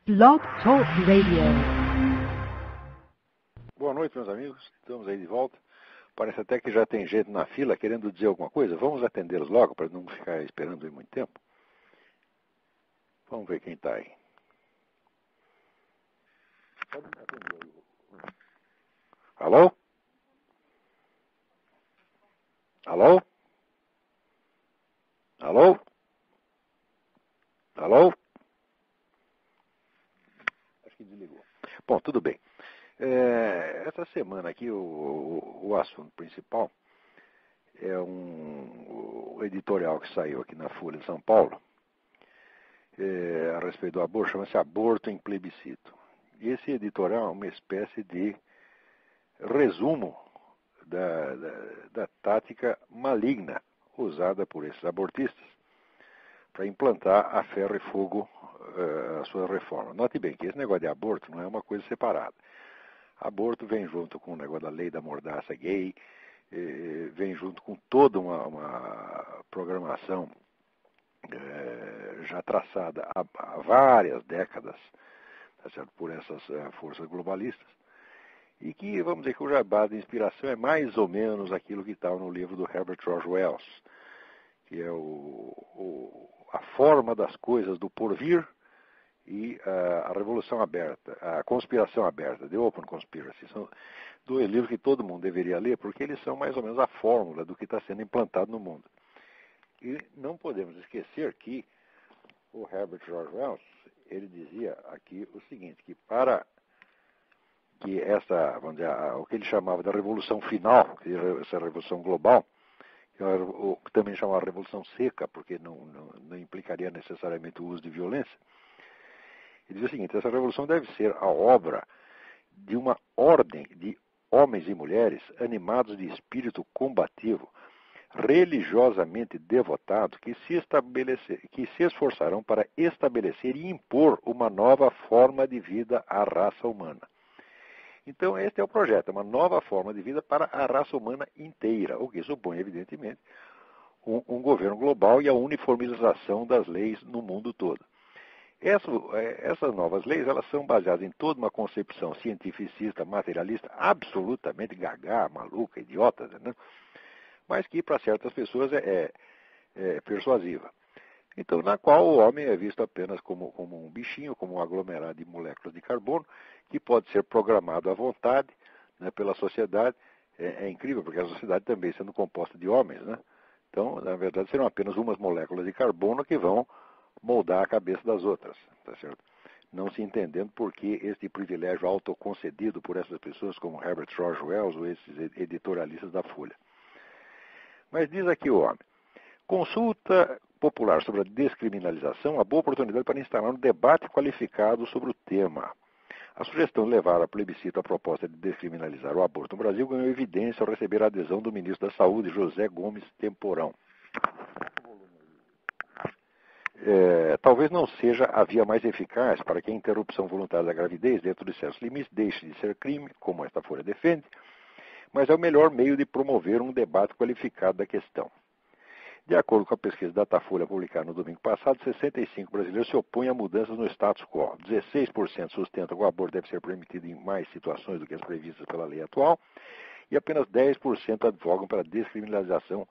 Blog Talk Radio. Boa noite, meus amigos. Estamos aí de volta. Parece até que já tem gente na fila querendo dizer alguma coisa. Vamos atendê-los logo para não ficar esperando aí muito tempo. Vamos ver quem está aí. Alô? Alô? Alô? Alô? Acho que desligou. Bom, tudo bem. Essa semana aqui o assunto principal é um editorial que saiu aqui na Folha de São Paulo a respeito do aborto, chama-se Aborto em Plebiscito. E esse editorial é uma espécie de resumo da tática maligna usada por esses abortistas para implantar a ferro e fogo a sua reforma. Note bem que esse negócio de aborto não é uma coisa separada. Aborto vem junto com o negócio da lei da mordaça gay, vem junto com toda uma programação já traçada há várias décadas, tá certo, por essas forças globalistas, e que, vamos dizer que o jabá de inspiração é mais ou menos aquilo que está no livro do Herbert George Wells, que é a forma das coisas do porvir e a revolução aberta, a conspiração aberta, The Open Conspiracy. São dois livros que todo mundo deveria ler, porque eles são mais ou menos a fórmula do que está sendo implantado no mundo. E não podemos esquecer que o Herbert George Wells, ele dizia aqui o seguinte, que para que essa, vamos dizer, o que ele chamava da revolução final, essa revolução global, que também chamava revolução seca, porque não implicaria necessariamente o uso de violência, ele diz o seguinte: essa revolução deve ser a obra de uma ordem de homens e mulheres animados de espírito combativo, religiosamente devotados, que se esforçarão para estabelecer e impor uma nova forma de vida à raça humana. Então, este é o projeto, uma nova forma de vida para a raça humana inteira, o que supõe, evidentemente, um governo global e a uniformização das leis no mundo todo. Essas novas leis, elas são baseadas em toda uma concepção cientificista, materialista, absolutamente gagá, maluca, idiota, né? Mas que para certas pessoas é persuasiva. Então, na qual o homem é visto apenas como um bichinho, como um aglomerado de moléculas de carbono, que pode ser programado à vontade, né, pela sociedade. É incrível, porque a sociedade também sendo composta de homens, né? Então, na verdade, serão apenas umas moléculas de carbono que vão moldar a cabeça das outras, tá certo? Não se entendendo por que este privilégio autoconcedido por essas pessoas como Herbert George Wells ou esses editorialistas da Folha. Mas diz aqui o homem: consulta popular sobre a descriminalização, uma boa oportunidade para instalar um debate qualificado sobre o tema. A sugestão de levar a plebiscito a proposta de descriminalizar o aborto no Brasil ganhou evidência ao receber a adesão do ministro da Saúde, José Gomes Temporão. Talvez não seja a via mais eficaz para que a interrupção voluntária da gravidez, dentro de certos limites, deixe de ser crime, como esta Folha defende, mas é o melhor meio de promover um debate qualificado da questão. De acordo com a pesquisa Datafolha publicada no domingo passado, 65% brasileiros se opõem a mudanças no status quo. 16% sustentam que o aborto deve ser permitido em mais situações do que as previstas pela lei atual, e apenas 10% advogam pela descriminalização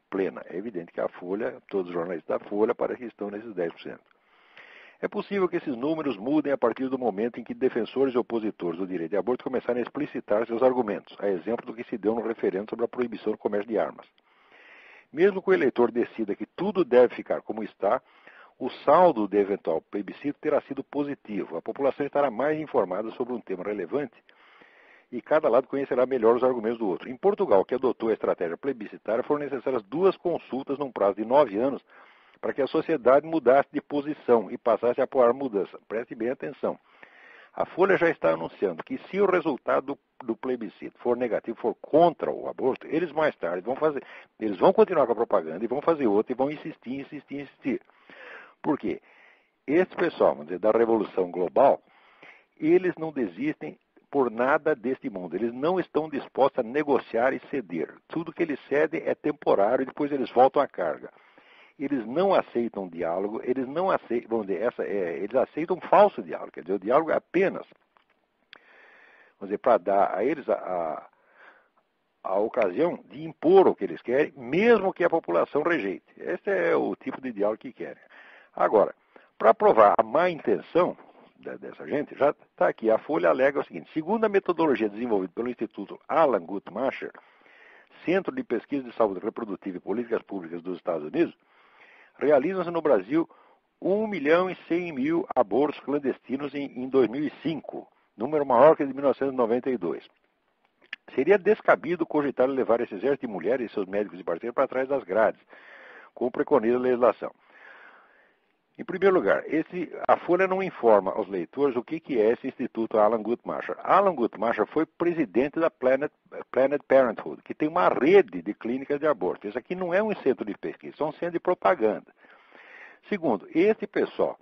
plena. É evidente que a Folha, todos os jornalistas da Folha, parece que estão nesses 10%. É possível que esses números mudem a partir do momento em que defensores e opositores do direito de aborto começarem a explicitar seus argumentos, a exemplo do que se deu no referendo sobre a proibição do comércio de armas. Mesmo que o eleitor decida que tudo deve ficar como está, o saldo do eventual plebiscito terá sido positivo. A população estará mais informada sobre um tema relevante e cada lado conhecerá melhor os argumentos do outro. Em Portugal, que adotou a estratégia plebiscitária, foram necessárias 2 consultas num prazo de 9 anos para que a sociedade mudasse de posição e passasse a apoiar a mudança. Preste bem atenção. A Folha já está anunciando que se o resultado do plebiscito for negativo, for contra o aborto, eles mais tarde eles vão continuar com a propaganda e vão fazer outra e vão insistir. Por quê? Esse pessoal, vamos dizer, da revolução global, eles não desistem por nada deste mundo. Eles não estão dispostos a negociar e ceder. Tudo que eles cedem é temporário e depois eles voltam à carga. eles não aceitam diálogo, eles não aceitam, vamos dizer, eles aceitam falso diálogo, quer dizer, o diálogo é apenas, vamos dizer, para dar a eles a ocasião de impor o que eles querem, mesmo que a população rejeite. Esse é o tipo de diálogo que querem. Agora, para provar a má intenção dessa gente, já está aqui, a Folha alega o seguinte: segundo a metodologia desenvolvida pelo Instituto Alan Guttmacher, Centro de Pesquisa de Saúde Reprodutiva e Políticas Públicas dos Estados Unidos, realizam-se no Brasil 1.100.000 abortos clandestinos em 2005, número maior que o de 1992. Seria descabido cogitar levar esse exército de mulheres e seus médicos e parceiros para trás das grades, como preconiza a legislação. Em primeiro lugar, a Folha não informa aos leitores o que é esse Instituto Alan Guttmacher. Alan Guttmacher foi presidente da Planned Parenthood, que tem uma rede de clínicas de aborto. Isso aqui não é um centro de pesquisa, é um centro de propaganda. Segundo, esse pessoal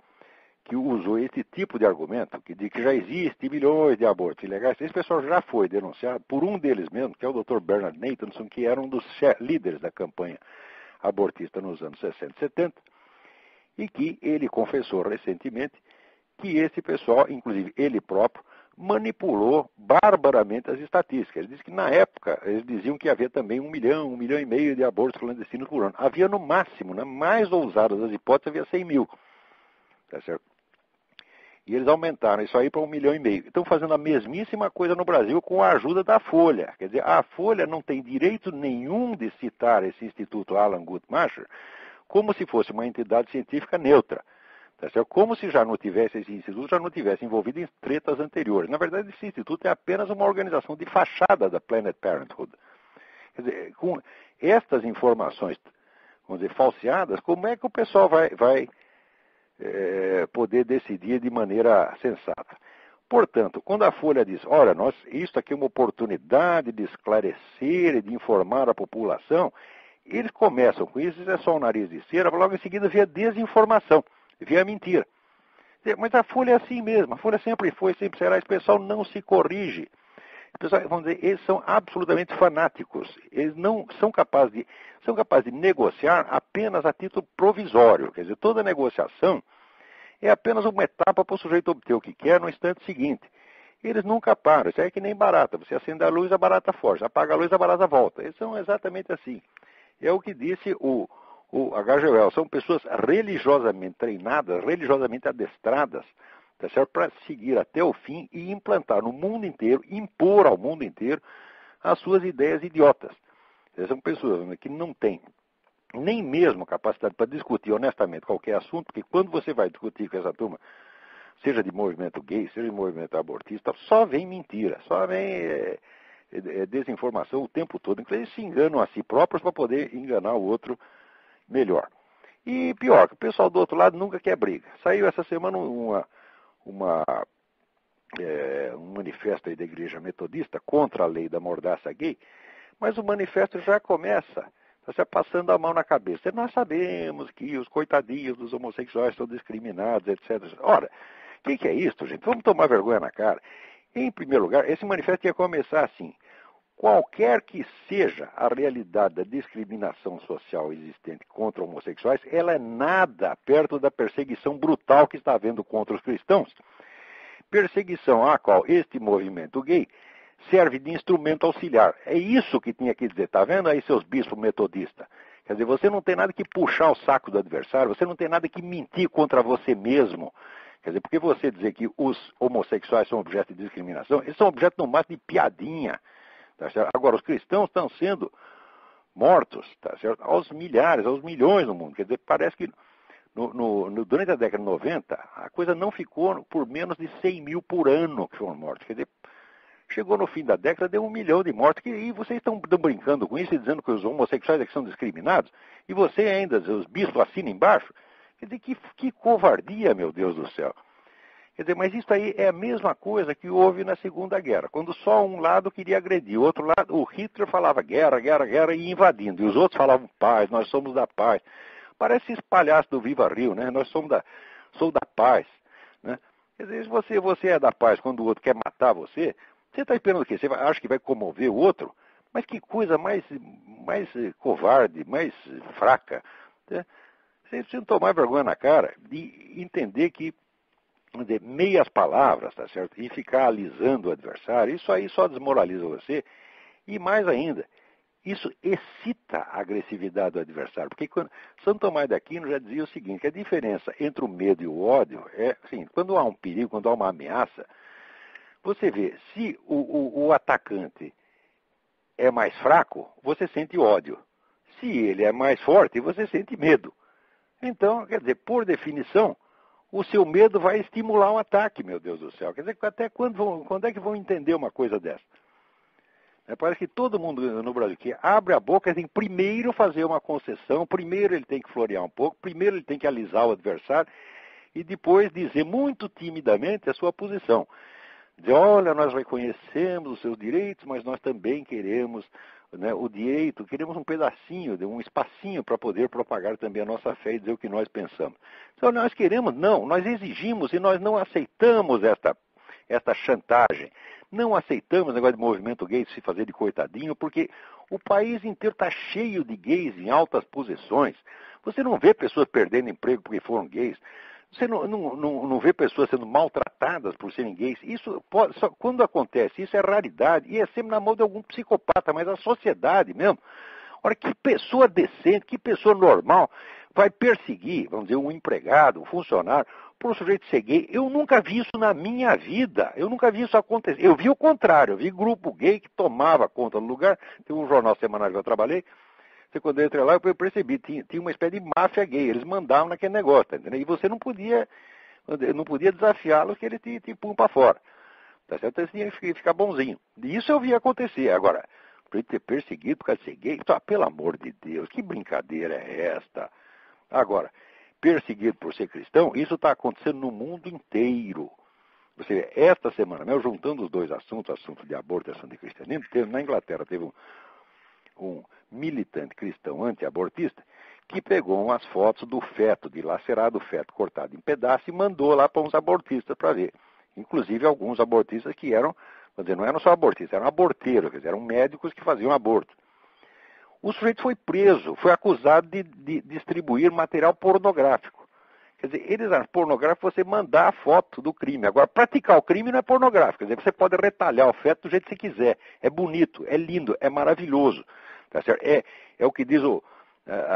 que usou esse tipo de argumento, que diz que já existe milhões de abortos ilegais, esse pessoal já foi denunciado por um deles mesmo, que é o Dr. Bernard Nathanson, que era um dos líderes da campanha abortista nos anos 60 e 70, e que ele confessou recentemente que esse pessoal, inclusive ele próprio, manipulou barbaramente as estatísticas. Ele disse que na época eles diziam que havia também 1 milhão e meio de abortos clandestinos por ano. Havia no máximo, né, mais ousadas das hipóteses, havia 100 mil. Tá certo? E eles aumentaram isso aí para 1,5 milhão. Estão fazendo a mesmíssima coisa no Brasil com a ajuda da Folha. Quer dizer, a Folha não tem direito nenhum de citar esse Instituto Alan Guttmacher como se fosse uma entidade científica neutra. Tá certo? Como se já não tivesse esse instituto, já não tivesse envolvido em tretas anteriores. Na verdade, esse instituto é apenas uma organização de fachada da Planned Parenthood. Quer dizer, com estas informações, vamos dizer, falseadas, como é que o pessoal vai poder decidir de maneira sensata? Portanto, quando a Folha diz, olha, isso aqui é uma oportunidade de esclarecer e de informar a população, eles começam com isso é só o nariz de cera, logo em seguida vem a desinformação, vem a mentira. Mas a Folha é assim mesmo, a Folha sempre foi, sempre será, esse pessoal não se corrige. Pessoal, vamos dizer, eles são absolutamente fanáticos, eles não são capazes de negociar apenas a título provisório, quer dizer, toda negociação é apenas uma etapa para o sujeito obter o que quer no instante seguinte. Eles nunca param, isso é que nem barata, você acende a luz, a barata foge, apaga a luz, a barata volta. Eles são exatamente assim. É o que disse o H.G. Wells, são pessoas religiosamente treinadas, religiosamente adestradas, tá certo? Para seguir até o fim e implantar no mundo inteiro, impor ao mundo inteiro as suas ideias idiotas. São pessoas que não têm nem mesmo capacidade para discutir honestamente qualquer assunto, porque quando você vai discutir com essa turma, seja de movimento gay, seja de movimento abortista, só vem mentira, só vem desinformação o tempo todo. Inclusive, eles se enganam a si próprios para poder enganar o outro melhor. E pior, que o pessoal do outro lado nunca quer briga. Saiu essa semana um manifesto aí da Igreja Metodista contra a lei da mordaça gay, mas o manifesto já começa passando a mão na cabeça. Nós sabemos que os coitadinhos dos homossexuais são discriminados, etc. Ora, o que é isso, gente? Vamos tomar vergonha na cara. Em primeiro lugar, esse manifesto ia começar assim: qualquer que seja a realidade da discriminação social existente contra homossexuais, ela é nada perto da perseguição brutal que está havendo contra os cristãos. Perseguição à qual este movimento gay serve de instrumento auxiliar. É isso que tinha que dizer. Está vendo aí, seus bispos metodistas? Quer dizer, você não tem nada que puxar o saco do adversário, você não tem nada que mentir contra você mesmo. Quer dizer, porque você dizer que os homossexuais são objeto de discriminação, eles são objeto no máximo de piadinha. Tá certo? Agora, os cristãos estão sendo mortos, tá certo? Aos milhares, aos milhões no mundo. Quer dizer, parece que durante a década de 90, a coisa não ficou por menos de 100 mil por ano que foram mortos. Quer dizer, chegou no fim da década, deu 1 milhão de mortos. E vocês estão brincando com isso e dizendo que os homossexuais é que são discriminados? E você ainda, os bispos assinam embaixo? Quer dizer, que covardia, meu Deus do céu. Quer dizer, mas isso aí é a mesma coisa que houve na Segunda Guerra, quando só um lado queria agredir, o outro lado, o Hitler falava guerra, guerra, guerra e invadindo, e os outros falavam paz, nós somos da paz. Parece esse palhaço do Viva Rio, né? Sou da paz, né? Quer dizer, se você é da paz quando o outro quer matar você está esperando o quê? Você acha que vai comover o outro? Mas que coisa mais covarde, mais fraca, né? Vocês precisam tomar vergonha na cara de entender que meias palavras, tá certo? E ficar alisando o adversário, isso aí só desmoraliza você. E mais ainda, isso excita a agressividade do adversário. Porque Santo Tomás de Aquino já dizia o seguinte, que a diferença entre o medo e o ódio é, assim, quando há um perigo, quando há uma ameaça, você vê, se o atacante é mais fraco, você sente ódio. Se ele é mais forte, você sente medo. Então, quer dizer, por definição, o seu medo vai estimular um ataque, meu Deus do céu. Quer dizer, até quando é que vão entender uma coisa dessa? Parece que todo mundo no Brasil que abre a boca tem primeiro fazer uma concessão, primeiro ele tem que florear um pouco, primeiro ele tem que alisar o adversário e depois dizer muito timidamente a sua posição. Dizer, olha, nós reconhecemos os seus direitos, mas nós também queremos, né, o direito, queremos um pedacinho, um espacinho para poder propagar também a nossa fé e dizer o que nós pensamos. Então nós queremos, não, nós exigimos e nós não aceitamos esta chantagem. Não aceitamos o negócio de movimento gay se fazer de coitadinho, porque o país inteiro está cheio de gays em altas posições. Você não vê pessoas perdendo emprego porque foram gays. Você não vê pessoas sendo maltratadas por serem gays. Isso só quando acontece, isso é raridade e é sempre na mão de algum psicopata, mas a sociedade mesmo. Ora, que pessoa decente, que pessoa normal vai perseguir, vamos dizer, um empregado, um funcionário, por um sujeito ser gay? Eu nunca vi isso na minha vida. Eu nunca vi isso acontecer. Eu vi o contrário. Eu vi grupo gay que tomava conta do lugar. Tem um jornal semanal que eu trabalhei. Quando eu entrei lá, eu percebi, tinha uma espécie de máfia gay. Eles mandavam naquele negócio, tá entendeu? E você não podia desafiá-los que eles te punham para fora. Tá certo? Então, você tinha que ficar bonzinho. E isso eu vi acontecer. Agora, para ele ter perseguido por causa de ser gay, então, pelo amor de Deus, que brincadeira é esta? Agora, perseguido por ser cristão, isso está acontecendo no mundo inteiro. Você vê, esta semana, né, juntando os dois assuntos, assunto de aborto e assunto de cristianismo, na Inglaterra teve um militante cristão anti-abortista que pegou umas fotos do feto, dilacerado feto, cortado em pedaços e mandou lá para uns abortistas para ver. Inclusive alguns abortistas que eram, quer dizer, não eram só abortistas, eram aborteiros, quer dizer, eram médicos que faziam aborto. O sujeito foi preso, foi acusado de distribuir material pornográfico. Quer dizer, eles acham pornográfico você mandar a foto do crime. Agora, praticar o crime não é pornográfico. Quer dizer, você pode retalhar o feto do jeito que você quiser. É bonito, é lindo, é maravilhoso. Tá certo? É o que diz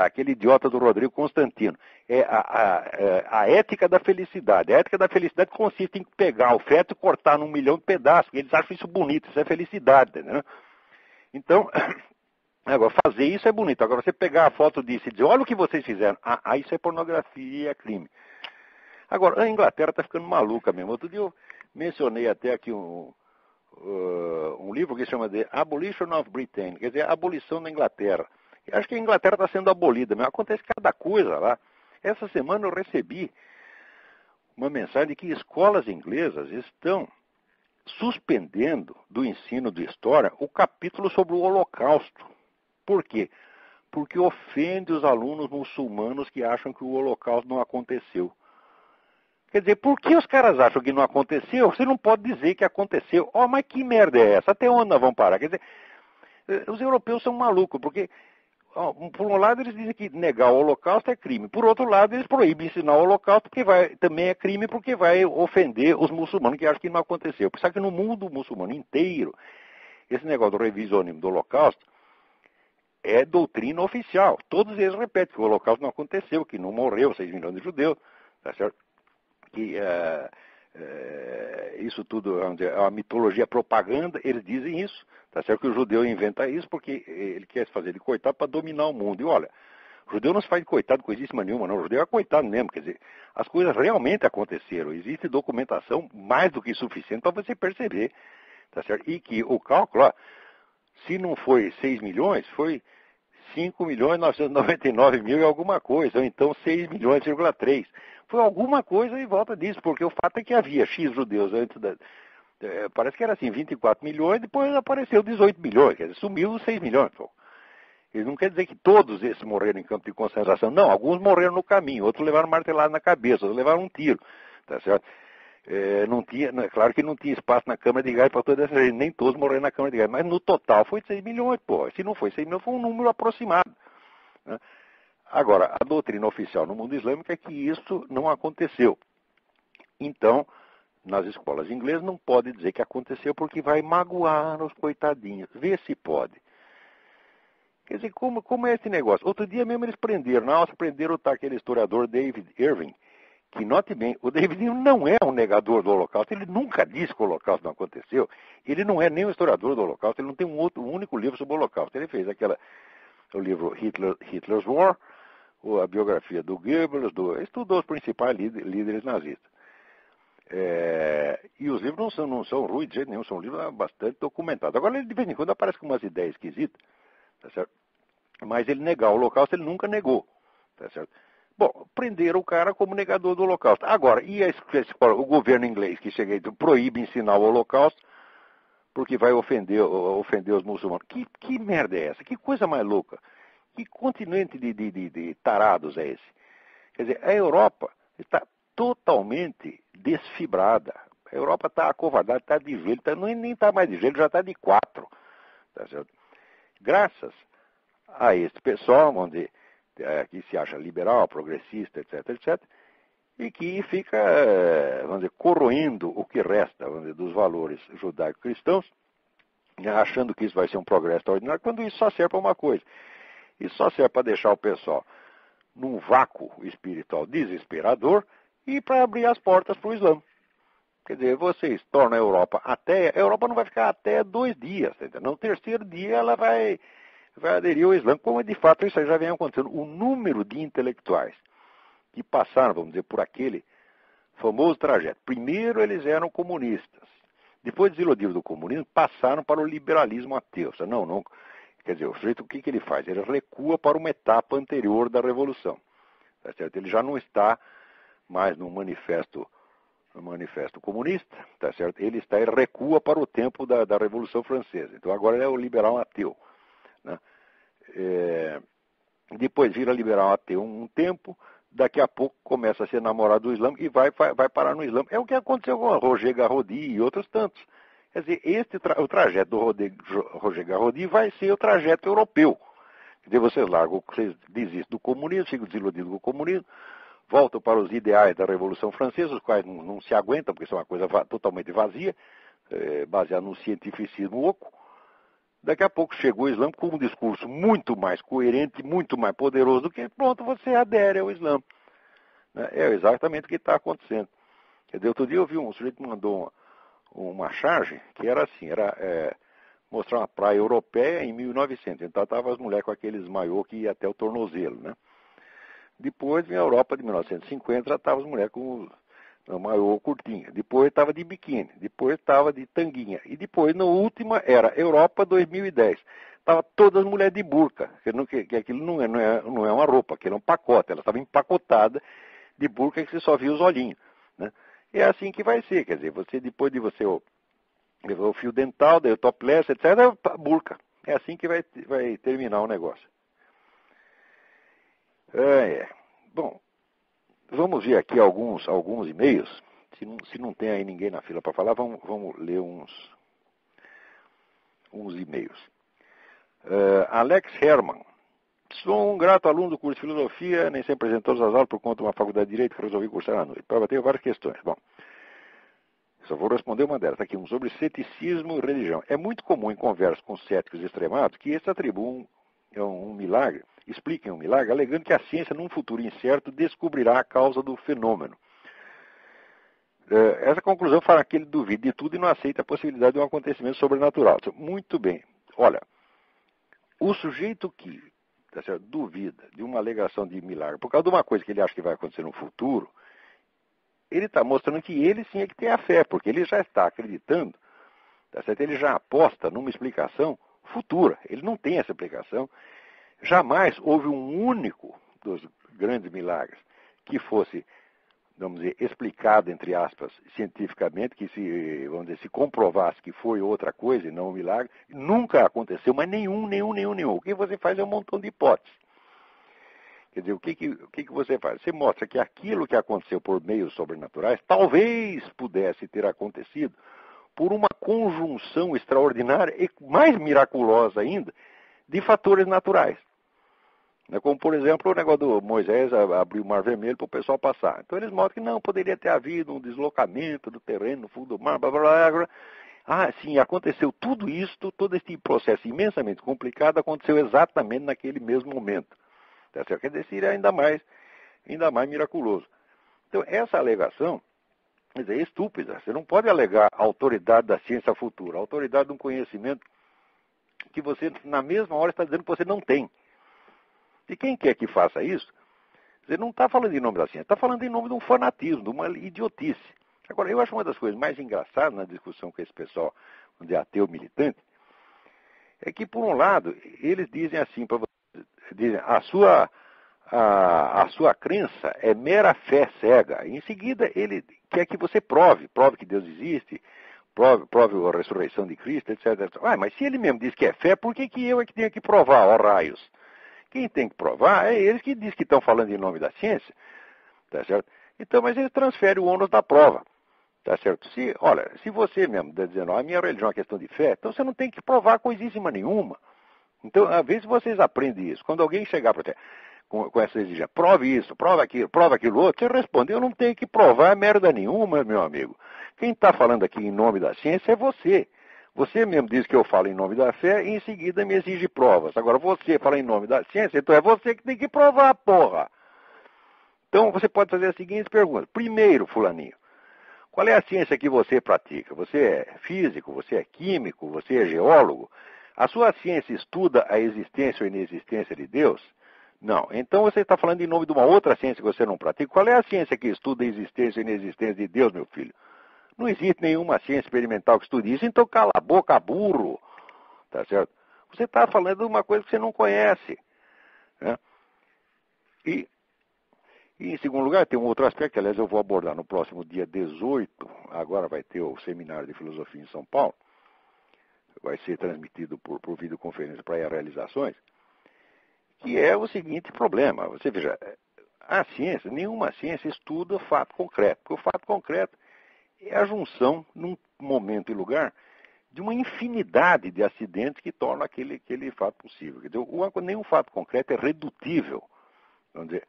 aquele idiota do Rodrigo Constantino. É a ética da felicidade. A ética da felicidade consiste em pegar o feto e cortar num milhão de pedaços. Eles acham isso bonito, isso é felicidade. Né? Então, agora, fazer isso é bonito. Agora, você pegar a foto disso e dizer, olha o que vocês fizeram. Isso é pornografia, é crime. Agora, a Inglaterra está ficando maluca mesmo. Outro dia eu mencionei até aqui um livro que se chama The Abolition of Britain, quer dizer, a abolição da Inglaterra. Eu acho que a Inglaterra está sendo abolida, mas acontece cada coisa lá. Essa semana eu recebi uma mensagem de que escolas inglesas estão suspendendo do ensino de história o capítulo sobre o Holocausto. Por quê? Porque ofende os alunos muçulmanos que acham que o Holocausto não aconteceu. Quer dizer, por que os caras acham que não aconteceu? Você não pode dizer que aconteceu. Mas que merda é essa? Até onde nós vamos parar? Quer dizer, os europeus são malucos, porque, por um lado, eles dizem que negar o Holocausto é crime. Por outro lado, eles proíbem ensinar o Holocausto, porque também é crime, porque vai ofender os muçulmanos que acham que não aconteceu. Só que no mundo muçulmano inteiro, esse negócio do revisionismo do Holocausto é doutrina oficial. Todos eles repetem que o Holocausto não aconteceu, que não morreu 6 milhões de judeus, tá certo? Que isso tudo é uma mitologia propaganda, eles dizem isso, tá certo? Que o judeu inventa isso porque ele quer se fazer de coitado para dominar o mundo. E olha, o judeu não se faz de coitado coisíssima nenhuma, não. O judeu é coitado mesmo, quer dizer, as coisas realmente aconteceram. Existe documentação mais do que suficiente para você perceber, tá certo? E que o cálculo, se não foi 6 milhões, foi 5.999.000 e alguma coisa, ou então 6 milhões,3. Foi alguma coisa em volta disso, porque o fato é que havia X judeus antes parece que era assim, 24 milhões, depois apareceu 18 milhões, quer dizer, sumiu os 6 milhões. Pô. Isso não quer dizer que todos esses morreram em campo de concentração. Não, alguns morreram no caminho, outros levaram martelado na cabeça, outros levaram um tiro, tá certo? Claro que não tinha espaço na Câmara de Gás para toda essa gente, nem todos morreram na Câmara de Gás, mas no total foi 6 milhões, pô. Se não foi 6 milhões, foi um número aproximado. Né? Agora, a doutrina oficial no mundo islâmico é que isso não aconteceu. Então, nas escolas inglesas não pode dizer que aconteceu porque vai magoar os coitadinhos. Vê se pode. Quer dizer, como é esse negócio? Outro dia mesmo eles prenderam, na Áustria prenderam aquele historiador David Irving, que, note bem, o David Irving não é um negador do Holocausto, ele nunca disse que o Holocausto não aconteceu, ele não é nem um historiador do Holocausto, ele não tem um único livro sobre o Holocausto. Ele fez o livro Hitler's War, a biografia do Goebbels, estudou os principais líderes nazistas. E os livros não são ruins de jeito nenhum, são livros bastante documentados. Agora, ele de vez em quando aparece com umas ideias esquisitas, tá certo? Mas ele negar o Holocausto, ele nunca negou, tá certo? Bom, prenderam o cara como negador do Holocausto. Agora, o governo inglês que chega e proíbe ensinar o Holocausto porque vai ofender os muçulmanos? Que merda é essa? Que coisa mais louca? Que continente de tarados é esse? Quer dizer, a Europa está totalmente desfibrada. A Europa está acovardada, está de gelo, nem está mais de gelo, já está de 4. Tá certo? Graças a esse pessoal, que se acha liberal, progressista, etc., etc., e que fica, corroendo o que resta, dos valores judaico-cristãos, achando que isso vai ser um progresso extraordinário, quando isso só serve para uma coisa. Isso só serve para deixar o pessoal num vácuo espiritual desesperador e para abrir as portas para o Islã. Quer dizer, vocês tornam a Europa não vai ficar até 2 dias, entendeu? No terceiro dia ela vai aderir ao Islã, como de fato isso já vem acontecendo. O número de intelectuais que passaram, vamos dizer, por aquele famoso trajeto. Primeiro eles eram comunistas. Depois, desiludidos do comunismo, passaram para o liberalismo ateu. Não. Quer dizer, o sujeito, o que ele faz? Ele recua para uma etapa anterior da Revolução. Tá certo? Ele já não está mais no manifesto comunista, tá certo? Ele recua para o tempo da Revolução Francesa. Então agora ele é o liberal ateu. Né? Depois vira liberal ateu um tempo, daqui a pouco começa a ser namorado do Islã e vai parar no Islã. É o que aconteceu com Roger Garaudy e outros tantos. Quer dizer, o trajeto do Roger Garaudy vai ser o trajeto europeu. Quer dizer, vocês desistem do comunismo, ficam desiludidos com o comunismo, voltam para os ideais da Revolução Francesa, os quais não se aguentam, porque são uma coisa totalmente vazia, baseada num cientificismo oco. Daqui a pouco chegou o Islã com um discurso muito mais coerente, muito mais poderoso do que, pronto, você adere ao Islã. É exatamente o que está acontecendo. Quer dizer, outro dia eu vi um sujeito que mandou uma charge que era assim, mostrar uma praia europeia em 1900. Então estavam as mulheres com aqueles maiô que ia até o tornozelo, né? Depois, na Europa de 1950, já estavam as mulheres com o maiô curtinho. Depois estava de biquíni. Depois estava de tanguinha. E depois, na última, era Europa 2010. Estava todas as mulheres de burca. Que aquilo não é uma roupa, aquilo é um pacote. Ela estava empacotada de burca que você só via os olhinhos. Né? E é assim que vai ser. Quer dizer, depois de você o fio dental, daí o topless, etc., burca. É assim que vai terminar o negócio. Bom, vamos ver aqui alguns e-mails. Se não tem aí ninguém na fila para falar, vamos ler uns e-mails. Alex Herman. Sou um grato aluno do curso de filosofia, nem sempre apresentou as aulas por conta de uma faculdade de direito que resolvi cursar à noite. Tenho várias questões. Bom, só vou responder uma delas. Está aqui, sobre ceticismo e religião. É muito comum em conversas com céticos extremados que esses atribuem um milagre, expliquem um milagre, alegando que a ciência, num futuro incerto, descobrirá a causa do fenômeno. Essa conclusão fará que ele duvida de tudo e não aceita a possibilidade de um acontecimento sobrenatural. Muito bem. Olha, o sujeito que duvida de uma alegação de milagre por causa de uma coisa que ele acha que vai acontecer no futuro, ele está mostrando que ele sim é que tem a fé, porque ele já está acreditando, tá certo? Ele já aposta numa explicação futura. Ele não tem essa explicação. Jamais houve um único dos grandes milagres que fosse, vamos dizer, explicado, entre aspas, cientificamente, que se comprovasse que foi outra coisa e não um milagre. Nunca aconteceu, mas nenhum. O que você faz é um montão de hipóteses. Quer dizer, o que você faz? Você mostra que aquilo que aconteceu por meios sobrenaturais talvez pudesse ter acontecido por uma conjunção extraordinária e mais miraculosa ainda de fatores naturais. É como, por exemplo, o negócio do Moisés abrir o Mar Vermelho para o pessoal passar. Então eles mostram que não, poderia ter havido um deslocamento do terreno no fundo do mar, blá, blá, blá, blá. Ah, sim, aconteceu tudo isso, todo esse processo imensamente complicado aconteceu exatamente naquele mesmo momento. Tá certo? Quer dizer, seria ainda mais miraculoso. Então, essa alegação, quer dizer, é estúpida. Você não pode alegar a autoridade da ciência futura, a autoridade de um conhecimento que você, na mesma hora, está dizendo que você não tem. E quem quer que faça isso, você não está falando em nome da ciência, está falando em nome de um fanatismo, de uma idiotice. Agora, eu acho uma das coisas mais engraçadas na discussão com esse pessoal, onde é ateu militante, é que, por um lado, eles dizem assim para você, dizem, a sua crença é mera fé cega. Em seguida, ele quer que você prove que Deus existe, prove a ressurreição de Cristo, etc. Ah, mas se ele mesmo diz que é fé, por que eu é que tenho que provar, ó raios? Quem tem que provar é eles que dizem que estão falando em nome da ciência, tá certo? Então, mas eles transferem o ônus da prova, tá certo? Se você mesmo está dizendo, a minha religião é uma questão de fé, então você não tem que provar coisíssima nenhuma. Então, às vezes vocês aprendem isso. Quando alguém chegar para você com essa exigência, prove isso, prova aquilo outro, você responde, eu não tenho que provar merda nenhuma, meu amigo. Quem está falando aqui em nome da ciência é você. Você mesmo diz que eu falo em nome da fé e em seguida me exige provas. Agora você fala em nome da ciência, então é você que tem que provar, porra. Então você pode fazer as seguintes perguntas. Primeiro, fulaninho, qual é a ciência que você pratica? Você é físico, você é químico, você é geólogo? A sua ciência estuda a existência ou inexistência de Deus? Não. Então você está falando em nome de uma outra ciência que você não pratica. Qual é a ciência que estuda a existência ou inexistência de Deus, meu filho? Não existe nenhuma ciência experimental que estude isso, então cala a boca, burro. Tá certo? Você está falando de uma coisa que você não conhece. Né? E em segundo lugar, tem um outro aspecto, que aliás eu vou abordar no próximo dia 18, agora vai ter o seminário de filosofia em São Paulo, vai ser transmitido por videoconferência para ir a realizações, que é o seguinte problema. Você veja, a ciência, nenhuma ciência estuda fato concreto, porque o fato concreto é a junção, num momento e lugar, de uma infinidade de acidentes que tornam aquele fato possível. Quer dizer, nenhum fato concreto é redutível, vamos dizer,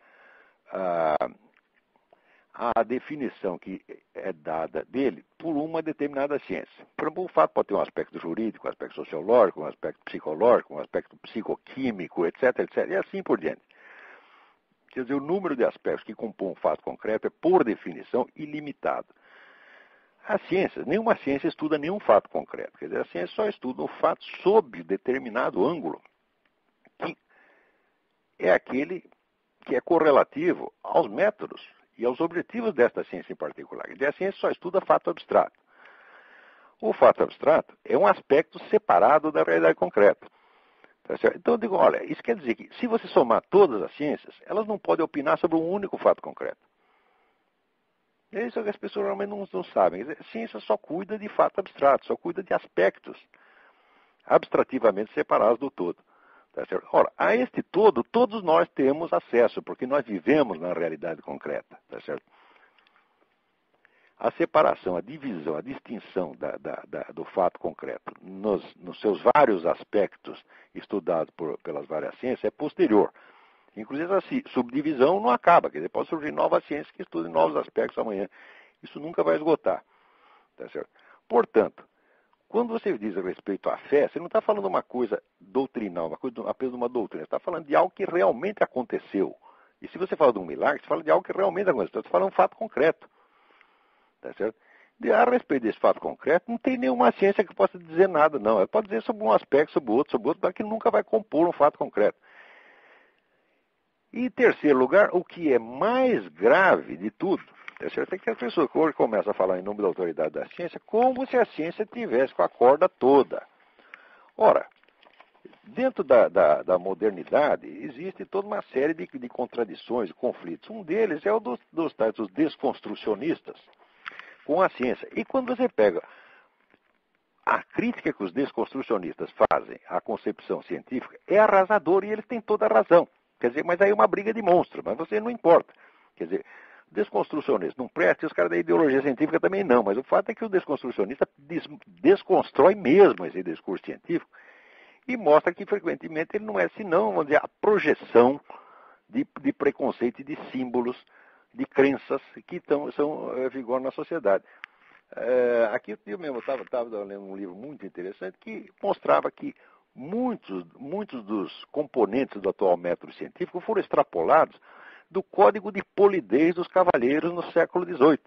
a definição que é dada dele por uma determinada ciência. Por exemplo, o fato pode ter um aspecto jurídico, um aspecto sociológico, um aspecto psicológico, um aspecto psicoquímico, etc., etc., e assim por diante. Quer dizer, o número de aspectos que compõem um fato concreto é, por definição, ilimitado. A ciência, nenhuma ciência estuda nenhum fato concreto. Quer dizer, a ciência só estuda um fato sob determinado ângulo, que é aquele que é correlativo aos métodos e aos objetivos desta ciência em particular. Quer dizer, a ciência só estuda fato abstrato. O fato abstrato é um aspecto separado da realidade concreta. Tá certo? Então eu digo, olha, isso quer dizer que se você somar todas as ciências, elas não podem opinar sobre um único fato concreto. É isso que as pessoas realmente não sabem. A ciência só cuida de fato abstrato, só cuida de aspectos abstrativamente separados do todo. Tá certo? Ora, a este todo, todos nós temos acesso, porque nós vivemos na realidade concreta. Tá certo? A separação, a divisão, a distinção do fato concreto nos seus vários aspectos estudados pelas várias ciências é posterior. Inclusive, essa subdivisão não acaba. Quer dizer, pode surgir novas ciências que estudem novos aspectos amanhã. Isso nunca vai esgotar. Tá certo? Portanto, quando você diz a respeito à fé, você não está falando de uma coisa doutrinal, apenas de uma doutrina. Você está falando de algo que realmente aconteceu. E se você fala de um milagre, você fala de algo que realmente aconteceu. Você fala de um fato concreto. Tá certo? A respeito desse fato concreto, não tem nenhuma ciência que possa dizer nada, não. Ela pode dizer sobre um aspecto, sobre outro, mas que nunca vai compor um fato concreto. E, em terceiro lugar, o que é mais grave de tudo, é que as pessoas hoje começam a falar em nome da autoridade da ciência como se a ciência tivesse com a corda toda. Ora, dentro da modernidade, existe toda uma série de contradições, de conflitos. Um deles é o dos desconstrucionistas com a ciência. E quando você pega a crítica que os desconstrucionistas fazem à concepção científica, é arrasadora e eles têm toda a razão. Quer dizer, mas aí é uma briga de monstros, mas você não importa. Quer dizer, desconstrucionista não presta e os caras da ideologia científica também não, mas o fato é que o desconstrucionista desconstrói mesmo esse discurso científico e mostra que frequentemente ele não é senão, vamos dizer, a projeção de preconceito e de símbolos, de crenças que são vigor na sociedade. Aqui eu mesmo estava lendo um livro muito interessante que mostrava que muitos dos componentes do atual método científico foram extrapolados do código de polidez dos cavalheiros no século XVIII.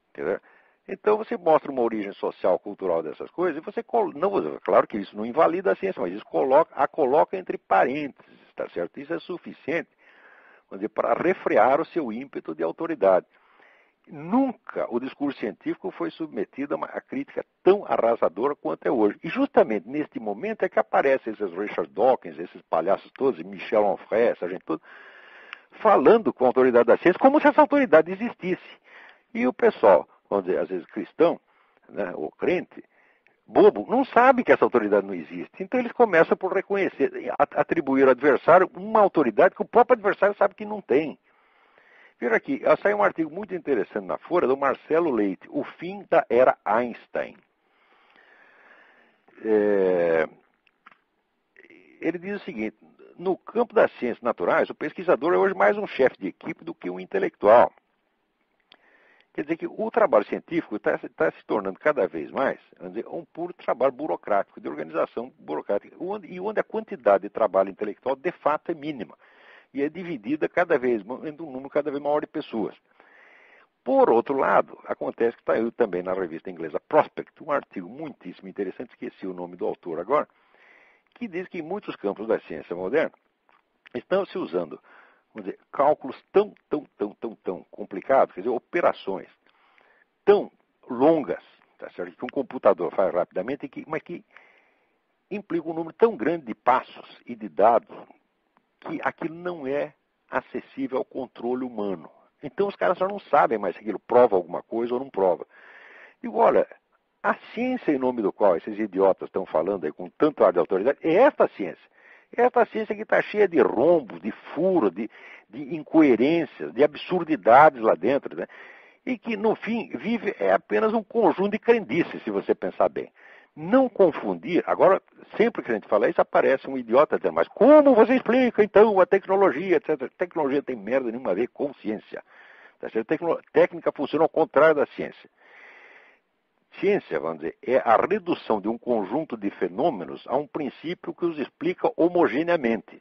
Entendeu? Então você mostra uma origem social, cultural dessas coisas, e você não, claro que isso não invalida a ciência, mas isso a coloca entre parênteses, tá certo? Isso é suficiente, vamos dizer, para refrear o seu ímpeto de autoridade. Nunca o discurso científico foi submetido a uma crítica tão arrasadora quanto é hoje. E justamente neste momento é que aparecem esses Richard Dawkins, esses palhaços todos, Michel Onfray, essa gente toda, falando com a autoridade da ciência como se essa autoridade existisse. E o pessoal, vamos dizer, às vezes cristão, né, ou crente, bobo, não sabe que essa autoridade não existe. Então eles começam por reconhecer, atribuir ao adversário uma autoridade que o próprio adversário sabe que não tem. Veja aqui, saiu um artigo muito interessante na Folha do Marcelo Leite, O Fim da Era Einstein. Ele diz o seguinte: no campo das ciências naturais, o pesquisador é hoje mais um chefe de equipe do que um intelectual. Quer dizer que o trabalho científico está se tornando cada vez mais, vamos dizer, um puro trabalho burocrático, de organização burocrática, onde a quantidade de trabalho intelectual de fato é mínima. E é dividida cada vez entre um número cada vez maior de pessoas. Por outro lado, acontece que está aí também na revista inglesa Prospect, um artigo muitíssimo interessante, esqueci o nome do autor agora, que diz que em muitos campos da ciência moderna estão se usando, vamos dizer, cálculos tão complicados, quer dizer, operações tão longas, tá certo? Que um computador faz rapidamente, mas que implica um número tão grande de passos e de dados que aquilo não é acessível ao controle humano. Então os caras só não sabem mais se aquilo prova alguma coisa ou não prova. Digo, olha, a ciência em nome do qual esses idiotas estão falando aí com tanto ar de autoridade é esta ciência. É esta ciência que está cheia de rombos, de furos, de incoerências, de absurdidades lá dentro, né? E que, no fim, vive apenas um conjunto de crendices, se você pensar bem. Não confundir, agora, sempre que a gente fala isso, aparece um idiota dizendo, mas como você explica, então, a tecnologia, etc. Tecnologia tem merda nenhuma a ver com ciência. Tá certo? Técnica funciona ao contrário da ciência. Ciência, vamos dizer, é a redução de um conjunto de fenômenos a um princípio que os explica homogeneamente.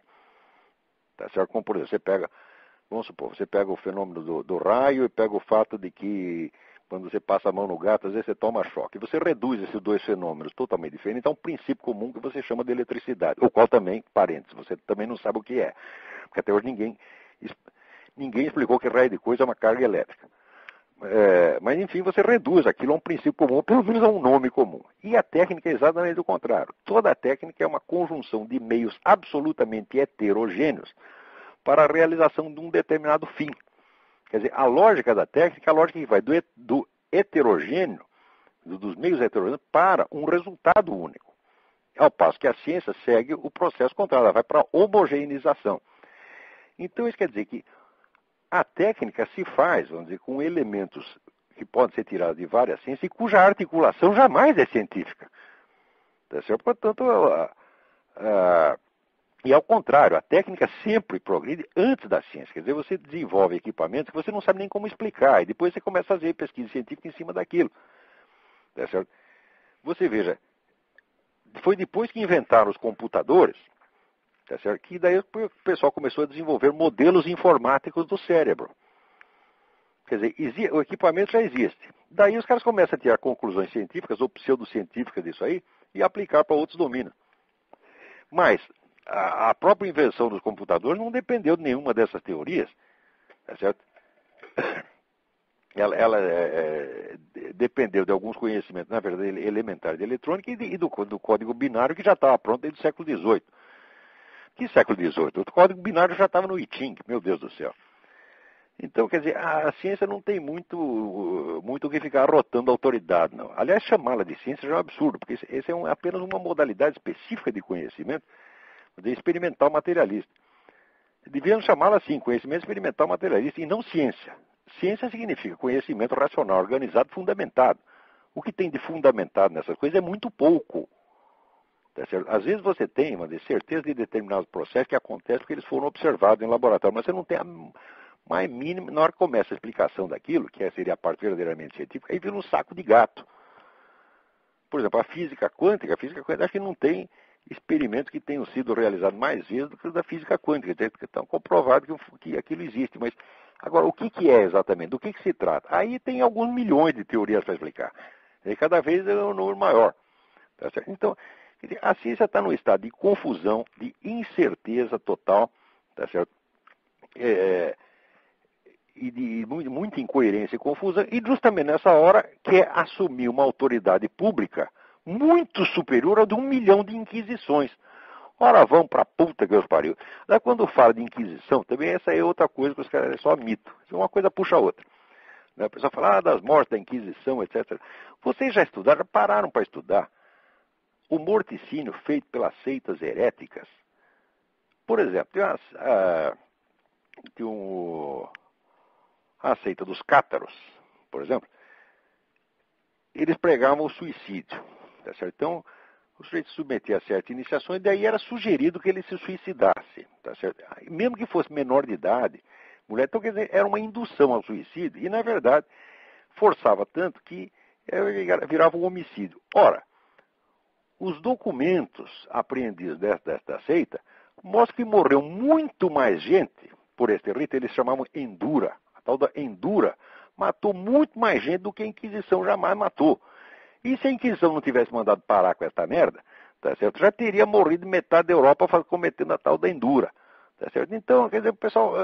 Tá certo? Como, por exemplo, vamos supor, você pega o fenômeno do raio e pega o fato de que quando você passa a mão no gato, às vezes você toma choque. Você reduz esses dois fenômenos totalmente diferentes a um princípio comum que você chama de eletricidade, o qual também, parênteses, você também não sabe o que é. Porque até hoje ninguém explicou que raio de coisa é uma carga elétrica. Mas, enfim, você reduz aquilo a um princípio comum, ou pelo menos a um nome comum. E a técnica é exatamente o contrário. Toda a técnica é uma conjunção de meios absolutamente heterogêneos para a realização de um determinado fim. Quer dizer, a lógica da técnica é a lógica que vai do heterogêneo, dos meios heterogêneos, para um resultado único. Ao passo que a ciência segue o processo contrário, ela vai para a homogeneização. Então, isso quer dizer que a técnica se faz, vamos dizer, com elementos que podem ser tirados de várias ciências e cuja articulação jamais é científica. Tá certo? Portanto, e ao contrário, a técnica sempre progride antes da ciência. Quer dizer, você desenvolve equipamentos que você não sabe nem como explicar, e depois você começa a fazer pesquisa científica em cima daquilo. Tá certo? Você veja, foi depois que inventaram os computadores, tá certo? Que daí o pessoal começou a desenvolver modelos informáticos do cérebro. Quer dizer, o equipamento já existe. Daí os caras começam a tirar conclusões científicas ou pseudocientíficas disso aí e aplicar para outros domínios. Mas a própria invenção dos computadores não dependeu de nenhuma dessas teorias, tá certo? Ela dependeu de alguns conhecimentos, na verdade, elementares de eletrônica e do código binário que já estava pronto desde o século XVIII. Que século XVIII? O código binário já estava no I Ching, meu Deus do céu. Então, quer dizer, a ciência não tem muito o que ficar arrotando a autoridade, não. Aliás, chamá-la de ciência já é um absurdo, porque esse é apenas uma modalidade específica de conhecimento, de experimental materialista. Devíamos chamá-la assim, conhecimento experimental materialista, e não ciência. Ciência significa conhecimento racional, organizado, fundamentado. O que tem de fundamentado nessas coisas é muito pouco. Tá certo? Às vezes você tem uma certeza de determinados processos que acontecem porque eles foram observados em laboratório, mas você não tem a mais mínima, na hora que começa a explicação daquilo, que seria a parte verdadeiramente científica, aí vira um saco de gato. Por exemplo, a física quântica acho que não tem experimentos que tenham sido realizados mais vezes do que os da física quântica, que estão comprovados que aquilo existe. Mas, agora, o que é exatamente? Do que se trata? Aí tem alguns milhões de teorias para explicar. E cada vez é um número maior. Tá certo? Então, a ciência está num estado de confusão, de incerteza total, tá certo? E de muita incoerência e confusão, e justamente nessa hora quer assumir uma autoridade pública muito superior a de 1 milhão de inquisições. Ora, vão pra puta que os pariu. Daí quando fala de inquisição, também essa é outra coisa que os caras é só mito. Uma coisa puxa a outra. A pessoa fala das mortes da inquisição, etc. Vocês já estudaram, pararam para estudar o morticínio feito pelas seitas heréticas? Por exemplo, tem a seita dos cátaros, por exemplo, eles pregavam o suicídio. Tá certo? Então, o sujeito se submetia a certas iniciações, e daí era sugerido que ele se suicidasse. Tá certo? Mesmo que fosse menor de idade, mulher, então, quer dizer, era uma indução ao suicídio, e na verdade forçava tanto que virava um homicídio. Ora, os documentos apreendidos desta seita mostram que morreu muito mais gente por este rito, eles chamavam Endura. A tal da Endura matou muito mais gente do que a Inquisição jamais matou. E se a Inquisição não tivesse mandado parar com essa merda, tá certo? Já teria morrido metade da Europa cometendo a tal da Endura. Tá certo? Então, quer dizer, o pessoal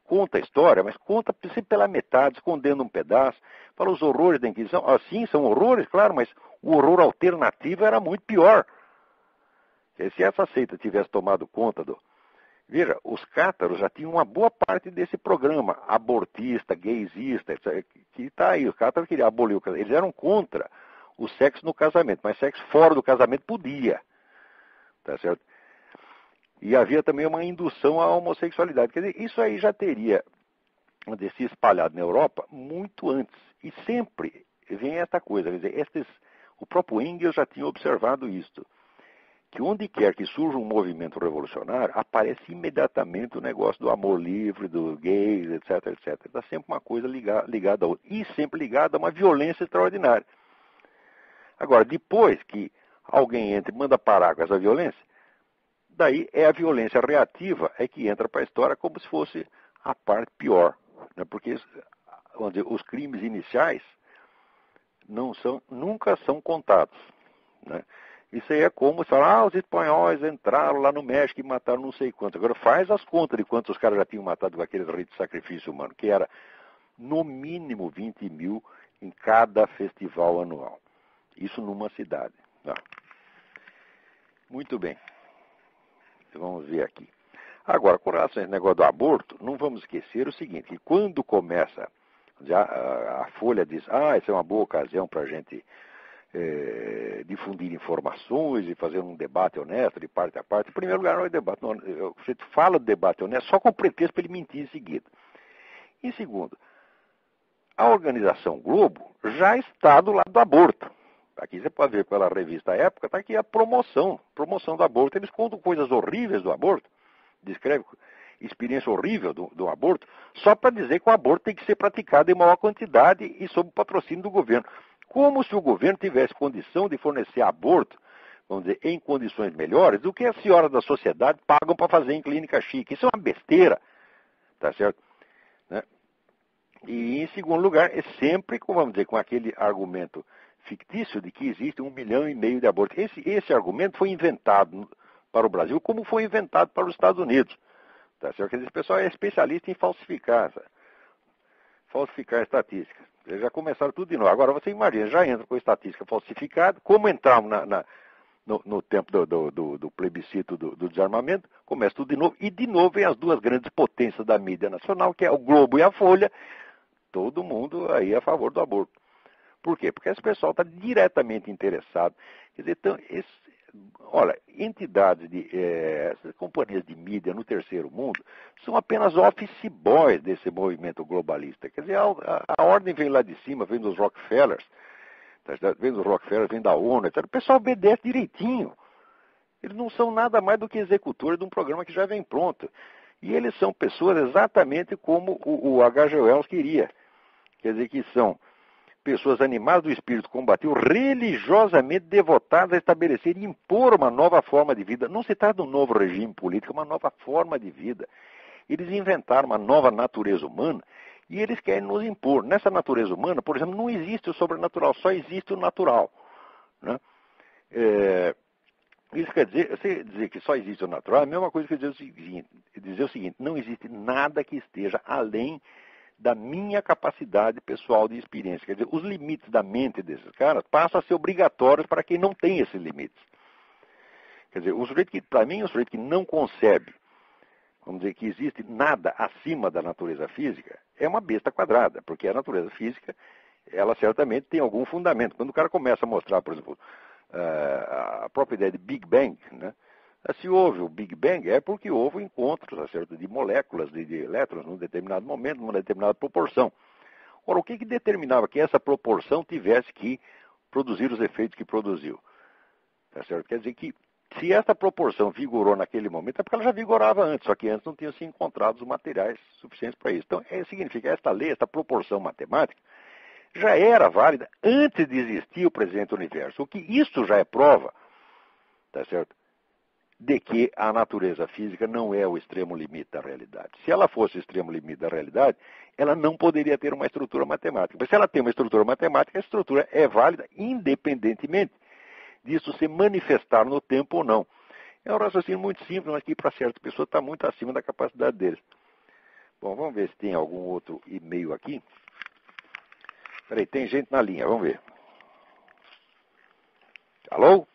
conta a história, mas conta sempre pela metade, escondendo um pedaço, fala os horrores da Inquisição. Sim, são horrores, claro, mas o horror alternativo era muito pior. Se essa seita tivesse tomado conta do... Veja, os cátaros já tinham uma boa parte desse programa, abortista, gaysista, etc., que está aí. Os cátaros queriam abolir o casamento. Eles eram contra o sexo no casamento, mas sexo fora do casamento podia. Tá certo? E havia também uma indução à homossexualidade. Quer dizer, isso aí já teria se espalhado na Europa muito antes. E sempre vem essa coisa. Quer dizer, o próprio Engels já tinha observado isso. Que onde quer que surja um movimento revolucionário, aparece imediatamente o negócio do amor livre, do gays, etc, etc. Está sempre uma coisa ligada a outra. E sempre ligada a uma violência extraordinária. Agora, depois que alguém entra e manda parar com essa violência, daí é a violência reativa que entra para a história como se fosse a parte pior. Né? Porque os crimes iniciais nunca são contados. Né? Isso aí é como se falar, os espanhóis entraram lá no México e mataram não sei quantos. Agora faz as contas de quantos os caras já tinham matado com aquele rito de sacrifício humano, que era no mínimo 20 mil em cada festival anual. Isso numa cidade. Tá? Muito bem. Vamos ver aqui. Agora, com relação a esse negócio do aborto, não vamos esquecer o seguinte, que quando começa, já a Folha diz, isso é uma boa ocasião para a gente difundir informações e fazer um debate honesto de parte a parte. Em primeiro lugar, não é debate, você fala de debate honesto só com pretexto para ele mentir em seguida. Em segundo, a organização Globo já está do lado do aborto. Aqui você pode ver pela revista Época, está aqui a promoção do aborto. Eles contam coisas horríveis do aborto, descrevem experiência horrível do aborto, só para dizer que o aborto tem que ser praticado em maior quantidade e sob o patrocínio do governo. Como se o governo tivesse condição de fornecer aborto, vamos dizer, em condições melhores do que as senhoras da sociedade pagam para fazer em clínica chique. Isso é uma besteira, tá certo? Né? E, em segundo lugar, é sempre, vamos dizer, com aquele argumento fictício de que existe 1,5 milhão de abortos. Esse argumento foi inventado para o Brasil como foi inventado para os Estados Unidos. Tá certo? Esse pessoal é especialista em falsificar estatísticas. Eles já começaram tudo de novo. Agora você imagina, já entra com estatística falsificada, como entramos no tempo do plebiscito do desarmamento, começa tudo de novo, e de novo vem as duas grandes potências da mídia nacional, que é o Globo e a Folha, todo mundo aí a favor do aborto. Por quê? Porque esse pessoal está diretamente interessado. Quer dizer, então, olha, entidades, essas companhias de mídia no terceiro mundo são apenas office boys desse movimento globalista. Quer dizer, a ordem vem lá de cima, vem dos Rockefellers, vem da ONU, etc. O pessoal obedece direitinho. Eles não são nada mais do que executores de um programa que já vem pronto. E eles são pessoas exatamente como o H.G. Wells queria. Quer dizer, que são pessoas animadas do espírito combativo, religiosamente devotadas a estabelecer e impor uma nova forma de vida. Não se trata de um novo regime político, é uma nova forma de vida. Eles inventaram uma nova natureza humana e eles querem nos impor. Nessa natureza humana, por exemplo, não existe o sobrenatural, só existe o natural. Né? Isso quer dizer, você dizer que só existe o natural é a mesma coisa que dizer o seguinte, não existe nada que esteja além da minha capacidade pessoal de experiência. Quer dizer, os limites da mente desses caras passam a ser obrigatórios para quem não tem esses limites. Quer dizer, o sujeito que, para mim, o sujeito que não concebe, vamos dizer, que existe nada acima da natureza física, é uma besta quadrada, porque a natureza física, ela certamente tem algum fundamento. Quando o cara começa a mostrar, por exemplo, a própria ideia de Big Bang, né? Se houve o Big Bang, é porque houve encontros certo, de moléculas, de elétrons, num determinado momento, numa determinada proporção. Ora, o que determinava que essa proporção tivesse que produzir os efeitos que produziu? Tá certo? Quer dizer que, se essa proporção vigorou naquele momento, é porque ela já vigorava antes, só que antes não tinham se encontrado os materiais suficientes para isso. Então, significa que esta lei, esta proporção matemática, já era válida antes de existir o presente universo. O que isso já é prova, tá certo? De que a natureza física não é o extremo limite da realidade. Se ela fosse o extremo limite da realidade, ela não poderia ter uma estrutura matemática. Mas se ela tem uma estrutura matemática, a estrutura é válida independentemente disso se manifestar no tempo ou não. É um raciocínio muito simples, mas que para certas pessoas está muito acima da capacidade deles. Bom, vamos ver se tem algum outro e-mail aqui. Peraí, tem gente na linha, vamos ver. Alô?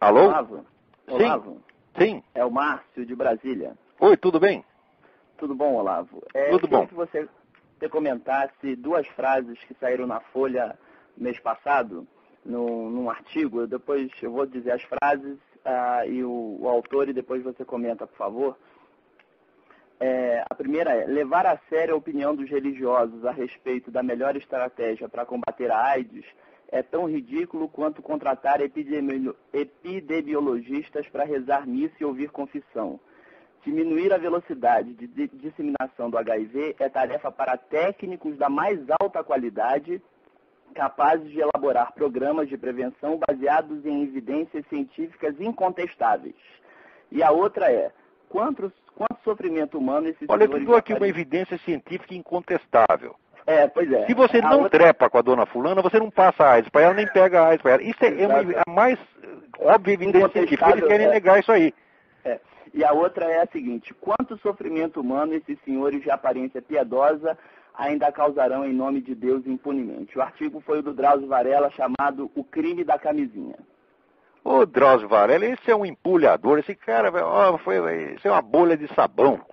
Alô? Olavo. Olavo. Sim. É o Márcio, de Brasília. Oi, tudo bem? Tudo bom, Olavo? Tudo bom. Que você comentasse duas frases que saíram na Folha mês passado, num artigo. Depois eu vou dizer as frases e o autor, e depois você comenta, por favor. A primeira é: levar a sério a opinião dos religiosos a respeito da melhor estratégia para combater a AIDS é tão ridículo quanto contratar epidemiologistas para rezar missa e ouvir confissão. Diminuir a velocidade de disseminação do HIV é tarefa para técnicos da mais alta qualidade, capazes de elaborar programas de prevenção baseados em evidências científicas incontestáveis. E a outra é: quanto sofrimento humano esses Olha, eu dou aqui uma evidência científica incontestável. Pois é. Se você não trepa com a dona fulana, você não passa AIDS para ela, nem pega AIDS para ela. Isso é a mais óbvia evidência científica. Eles querem negar isso aí. E a outra é a seguinte: quanto sofrimento humano esses senhores de aparência piedosa ainda causarão em nome de Deus impunemente? O artigo foi o do Drauzio Varela, chamado O Crime da Camisinha. Ô, Drauzio Varela, esse é um empulhador. Esse cara, isso é uma bolha de sabão.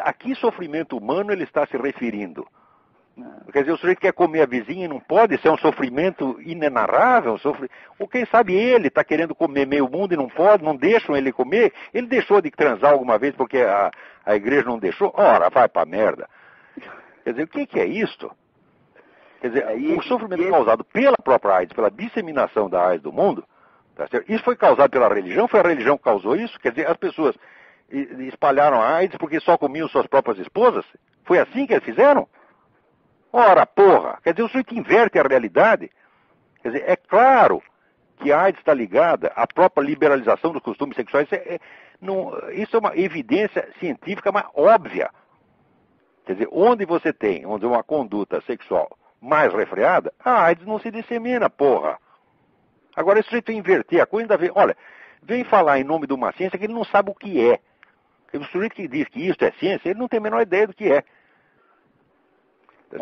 A que sofrimento humano ele está se referindo? Quer dizer, o sujeito quer comer a vizinha e não pode? Isso é um sofrimento inenarrável? Ou quem sabe ele está querendo comer meio mundo e não pode, não deixam ele comer? Ele deixou de transar alguma vez porque a igreja não deixou? Ora, vai pra merda. Quer dizer, o que é isto? Quer dizer, o sofrimento causado pela própria AIDS, pela disseminação da AIDS do mundo, tá certo? Isso foi causado pela religião? Foi a religião que causou isso? Quer dizer, as pessoas espalharam a AIDS porque só comiam suas próprias esposas? Foi assim que eles fizeram? Ora, porra! Quer dizer, o sujeito inverte a realidade. Quer dizer, é claro que a AIDS está ligada à própria liberalização dos costumes sexuais. Isso é uma evidência científica, mas óbvia. Quer dizer, onde você tem uma conduta sexual mais refreada, a AIDS não se dissemina, porra. Agora, esse sujeito inverter a coisa, ainda vem, olha, vem falar em nome de uma ciência que ele não sabe o que é. O sujeito que diz que isso é ciência, ele não tem a menor ideia do que é.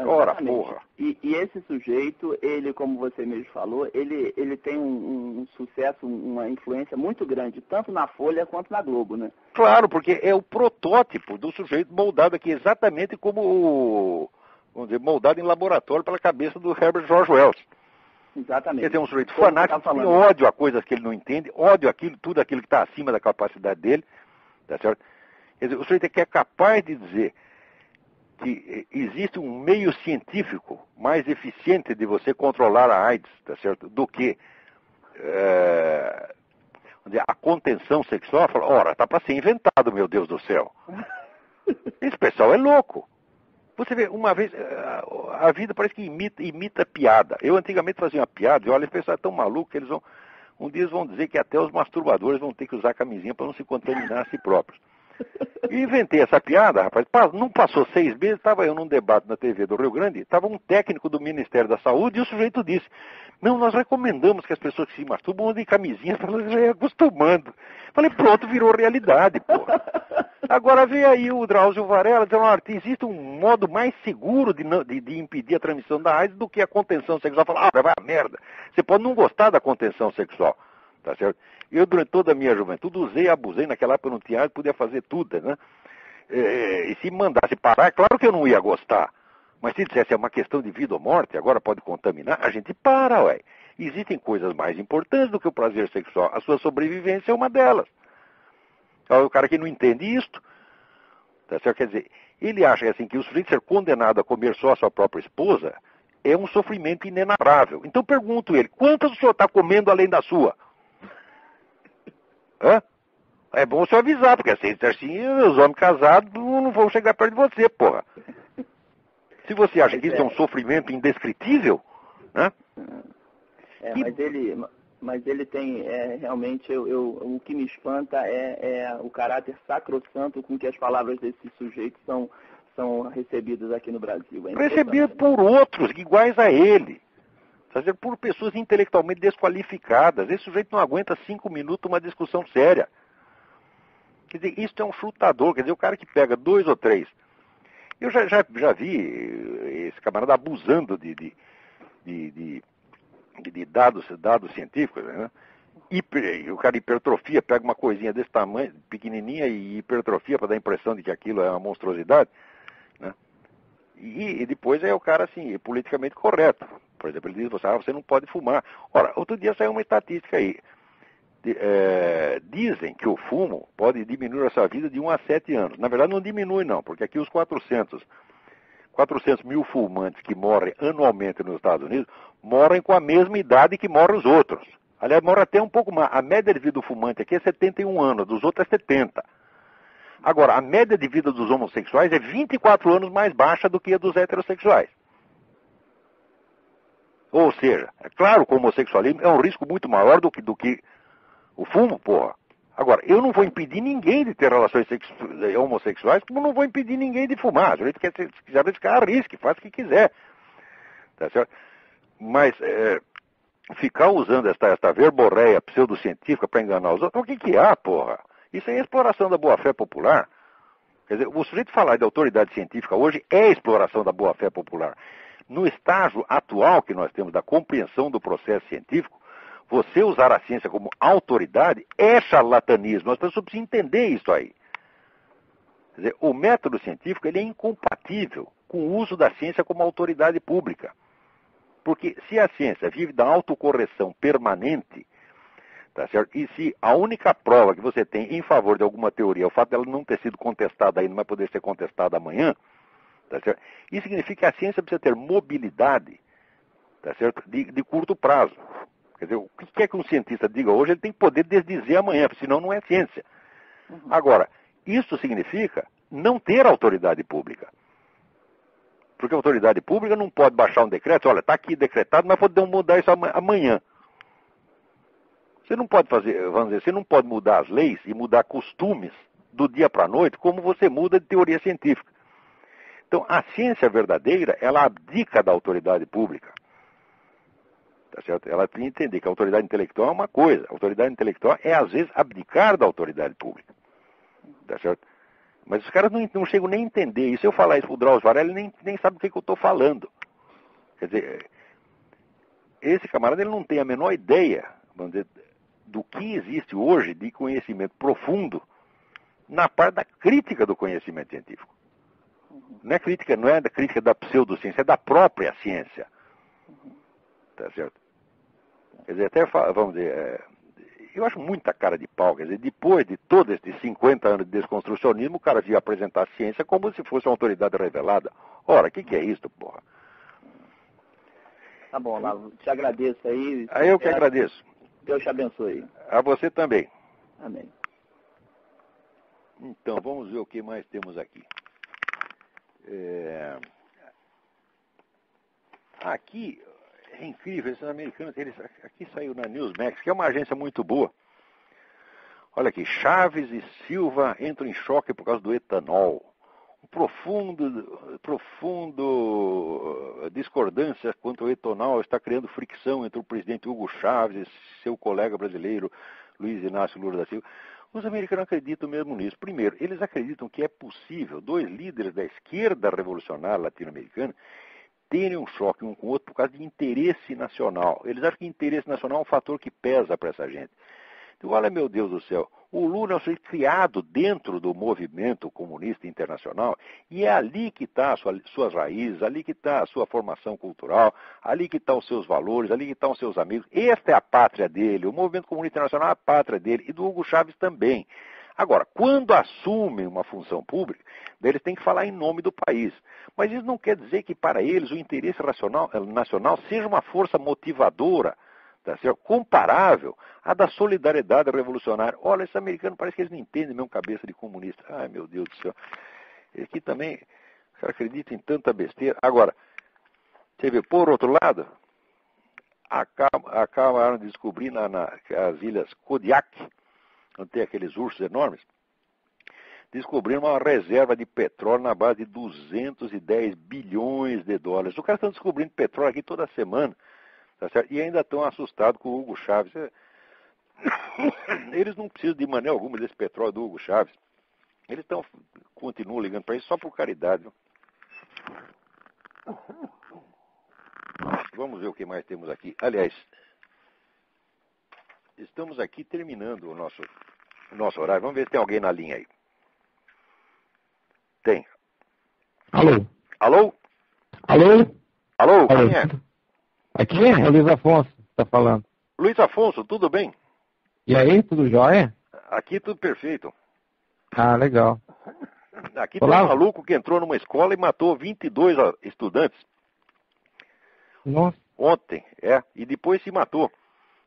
Ora, porra. E esse sujeito, ele, como você mesmo falou, ele tem um sucesso, uma influência muito grande, tanto na Folha quanto na Globo, né? Claro, porque é o protótipo do sujeito moldado aqui, exatamente como vamos dizer, moldado em laboratório pela cabeça do Herbert George Wells. Exatamente. Quer dizer, um sujeito fanático, que tem ódio a coisas que ele não entende, ódio a tudo aquilo que está acima da capacidade dele, tá certo? Quer dizer, o sujeito que é capaz de dizer que existe um meio científico mais eficiente de você controlar a AIDS, tá certo, do que a contenção sexual, fala, ora, tá para ser inventado, meu Deus do céu. Esse pessoal é louco. Você vê, uma vez, a vida parece que imita piada. Eu antigamente fazia uma piada, e olha, esse pessoal é tão maluco que um dia eles vão dizer que até os masturbadores vão ter que usar camisinha para não se contaminar a si próprios. E inventei essa piada, rapaz. Não passou 6 meses, estava eu num debate na TV do Rio Grande, estava um técnico do Ministério da Saúde e o sujeito disse, não, nós recomendamos que as pessoas que se masturbam usem camisinha para elas já ir acostumando. Falei, pronto, virou realidade, pô. Agora vem aí o Drauzio Varela dizendo, olha, existe um modo mais seguro de impedir a transmissão da AIDS do que a contenção sexual. Fala, vai a merda. Você pode não gostar da contenção sexual, tá certo? Eu, durante toda a minha juventude, usei e abusei. Naquela época eu não tinha AIDS, podia fazer tudo, né? E se mandasse parar, é claro que eu não ia gostar. Mas se dissesse é uma questão de vida ou morte, agora pode contaminar, a gente para, ué. Existem coisas mais importantes do que o prazer sexual. A sua sobrevivência é uma delas. O cara que não entende isto, tá certo? Quer dizer, ele acha assim, que o sujeito ser condenado a comer só a sua própria esposa é um sofrimento inenarrável. Então pergunto ele, quantas o senhor está comendo além da sua? Hã? É bom o senhor avisar, porque assim, os homens casados não vão chegar perto de você, porra. Se você acha que isso é um sofrimento indescritível, né? Mas ele tem, realmente, o que me espanta é o caráter sacrossanto com que as palavras desse sujeito são recebidas aqui no Brasil. Recebidas por outros, iguais a ele. Por pessoas intelectualmente desqualificadas. Esse sujeito não aguenta 5 minutos uma discussão séria. Quer dizer, isso é um chutador, quer dizer, o cara que pega 2 ou 3. Eu já vi esse camarada abusando de dados científicos, né? O cara hipertrofia, pega uma coisinha desse tamanho, pequenininha, e hipertrofia para dar a impressão de que aquilo é uma monstruosidade, né? E depois é o cara, assim, politicamente correto. Por exemplo, ele diz, você não pode fumar. Ora, outro dia saiu uma estatística aí. Dizem que o fumo pode diminuir a sua vida de 1 a 7 anos. Na verdade não diminui não, porque aqui os 400 mil fumantes que morrem anualmente nos Estados Unidos morrem com a mesma idade que morrem os outros. Aliás, morre até um pouco mais. A média de vida do fumante aqui é 71 anos, dos outros é 70. Agora, a média de vida dos homossexuais é 24 anos mais baixa do que a dos heterossexuais. Ou seja, é claro que o homossexualismo é um risco muito maior do que o fumo, porra. Agora, eu não vou impedir ninguém de ter relações homossexuais, como não vou impedir ninguém de fumar. Se quiser arriscar, arrisque, faz o que quiser. Tá certo? Mas ficar usando esta verborreia pseudocientífica para enganar os outros, o que há, porra? Isso é exploração da boa-fé popular. Quer dizer, o sujeito falar de autoridade científica hoje é exploração da boa-fé popular. No estágio atual que nós temos da compreensão do processo científico, você usar a ciência como autoridade é charlatanismo. As pessoas precisam entender isso aí. Quer dizer, o método científico ele é incompatível com o uso da ciência como autoridade pública. Porque se a ciência vive da autocorreção permanente, tá certo? E se a única prova que você tem em favor de alguma teoria é o fato dela não ter sido contestada ainda, mas poder ser contestada amanhã, tá certo? Isso significa que a ciência precisa ter mobilidade, tá certo? De curto prazo. Quer dizer, o que quer que um cientista diga hoje, ele tem que poder desdizer amanhã, porque senão não é ciência. Agora, isso significa não ter autoridade pública. Porque a autoridade pública não pode baixar um decreto, olha, está aqui decretado, mas podemos mudar isso amanhã. Você não pode fazer, vamos dizer, você não pode mudar as leis e mudar costumes do dia para a noite, como você muda de teoria científica. Então, a ciência verdadeira, ela abdica da autoridade pública. Tá certo? Ela tem que entender que a autoridade intelectual é uma coisa. A autoridade intelectual é, às vezes, abdicar da autoridade pública. Tá certo? Mas os caras não chegam nem a entender. E se eu falar isso pro Drauzio Varela, ele nem sabe do que eu estou falando. Quer dizer, esse camarada ele não tem a menor ideia, vamos dizer, do que existe hoje de conhecimento profundo na parte da crítica do conhecimento científico. Não é da crítica da pseudociência, é da própria ciência. Tá certo? Quer dizer, até, vamos dizer, eu acho muita cara de pau. Quer dizer, depois de todos esses 50 anos de desconstrucionismo, o cara ia apresentar a ciência como se fosse uma autoridade revelada. Ora, o que é isso, porra? Tá bom, Olavo, te agradeço aí. Aí eu que agradeço. Deus te abençoe. A você também. Amém. Então, vamos ver o que mais temos aqui. Aqui, é incrível, esses americanos, aqui saiu na Newsmax, que é uma agência muito boa. Olha aqui, Chaves e Silva entram em choque por causa do etanol. Profundo discordância quanto ao etanol está criando fricção entre o presidente Hugo Chávez e seu colega brasileiro Luiz Inácio Lula da Silva. Os americanos acreditam mesmo nisso. Primeiro, eles acreditam que é possível dois líderes da esquerda revolucionária latino-americana terem um choque um com o outro por causa de interesse nacional. Eles acham que interesse nacional é um fator que pesa para essa gente. Então, olha, meu Deus do céu, o Lula foi criado dentro do movimento comunista internacional e é ali que está suas raízes, ali que está a sua formação cultural, ali que estão os seus valores, ali que estão os seus amigos. Esta é a pátria dele, o movimento comunista internacional é a pátria dele e do Hugo Chávez também. Agora, quando assumem uma função pública, eles têm que falar em nome do país. Mas isso não quer dizer que para eles o interesse nacional seja uma força motivadora, tá certo? Comparável à da solidariedade revolucionária. Olha, esses americanos parece que eles não entendem mesmo cabeça de comunista. Ai, meu Deus do céu. Aqui também, o cara acredita em tanta besteira. Agora, você vê, por outro lado, acabaram de descobrir nas ilhas Kodiak, onde tem aqueles ursos enormes, descobriram uma reserva de petróleo na base de 210 bilhões de dólares. Os caras estão descobrindo petróleo aqui toda semana. Tá certo? E ainda estão assustados com o Hugo Chávez. Eles não precisam de maneira alguma desse petróleo do Hugo Chávez. Eles continuam ligando para isso só por caridade. Viu? Vamos ver o que mais temos aqui. Aliás, estamos aqui terminando o nosso horário. Vamos ver se tem alguém na linha aí. Tem. Alô? Alô? Alô? Alô, quem é? Aqui é o Luiz Afonso que está falando. Luiz Afonso, tudo bem? E aí, tudo jóia? Aqui tudo perfeito. Ah, legal. Aqui tem um maluco que entrou numa escola e matou 22 estudantes. Nossa. Ontem, e depois se matou.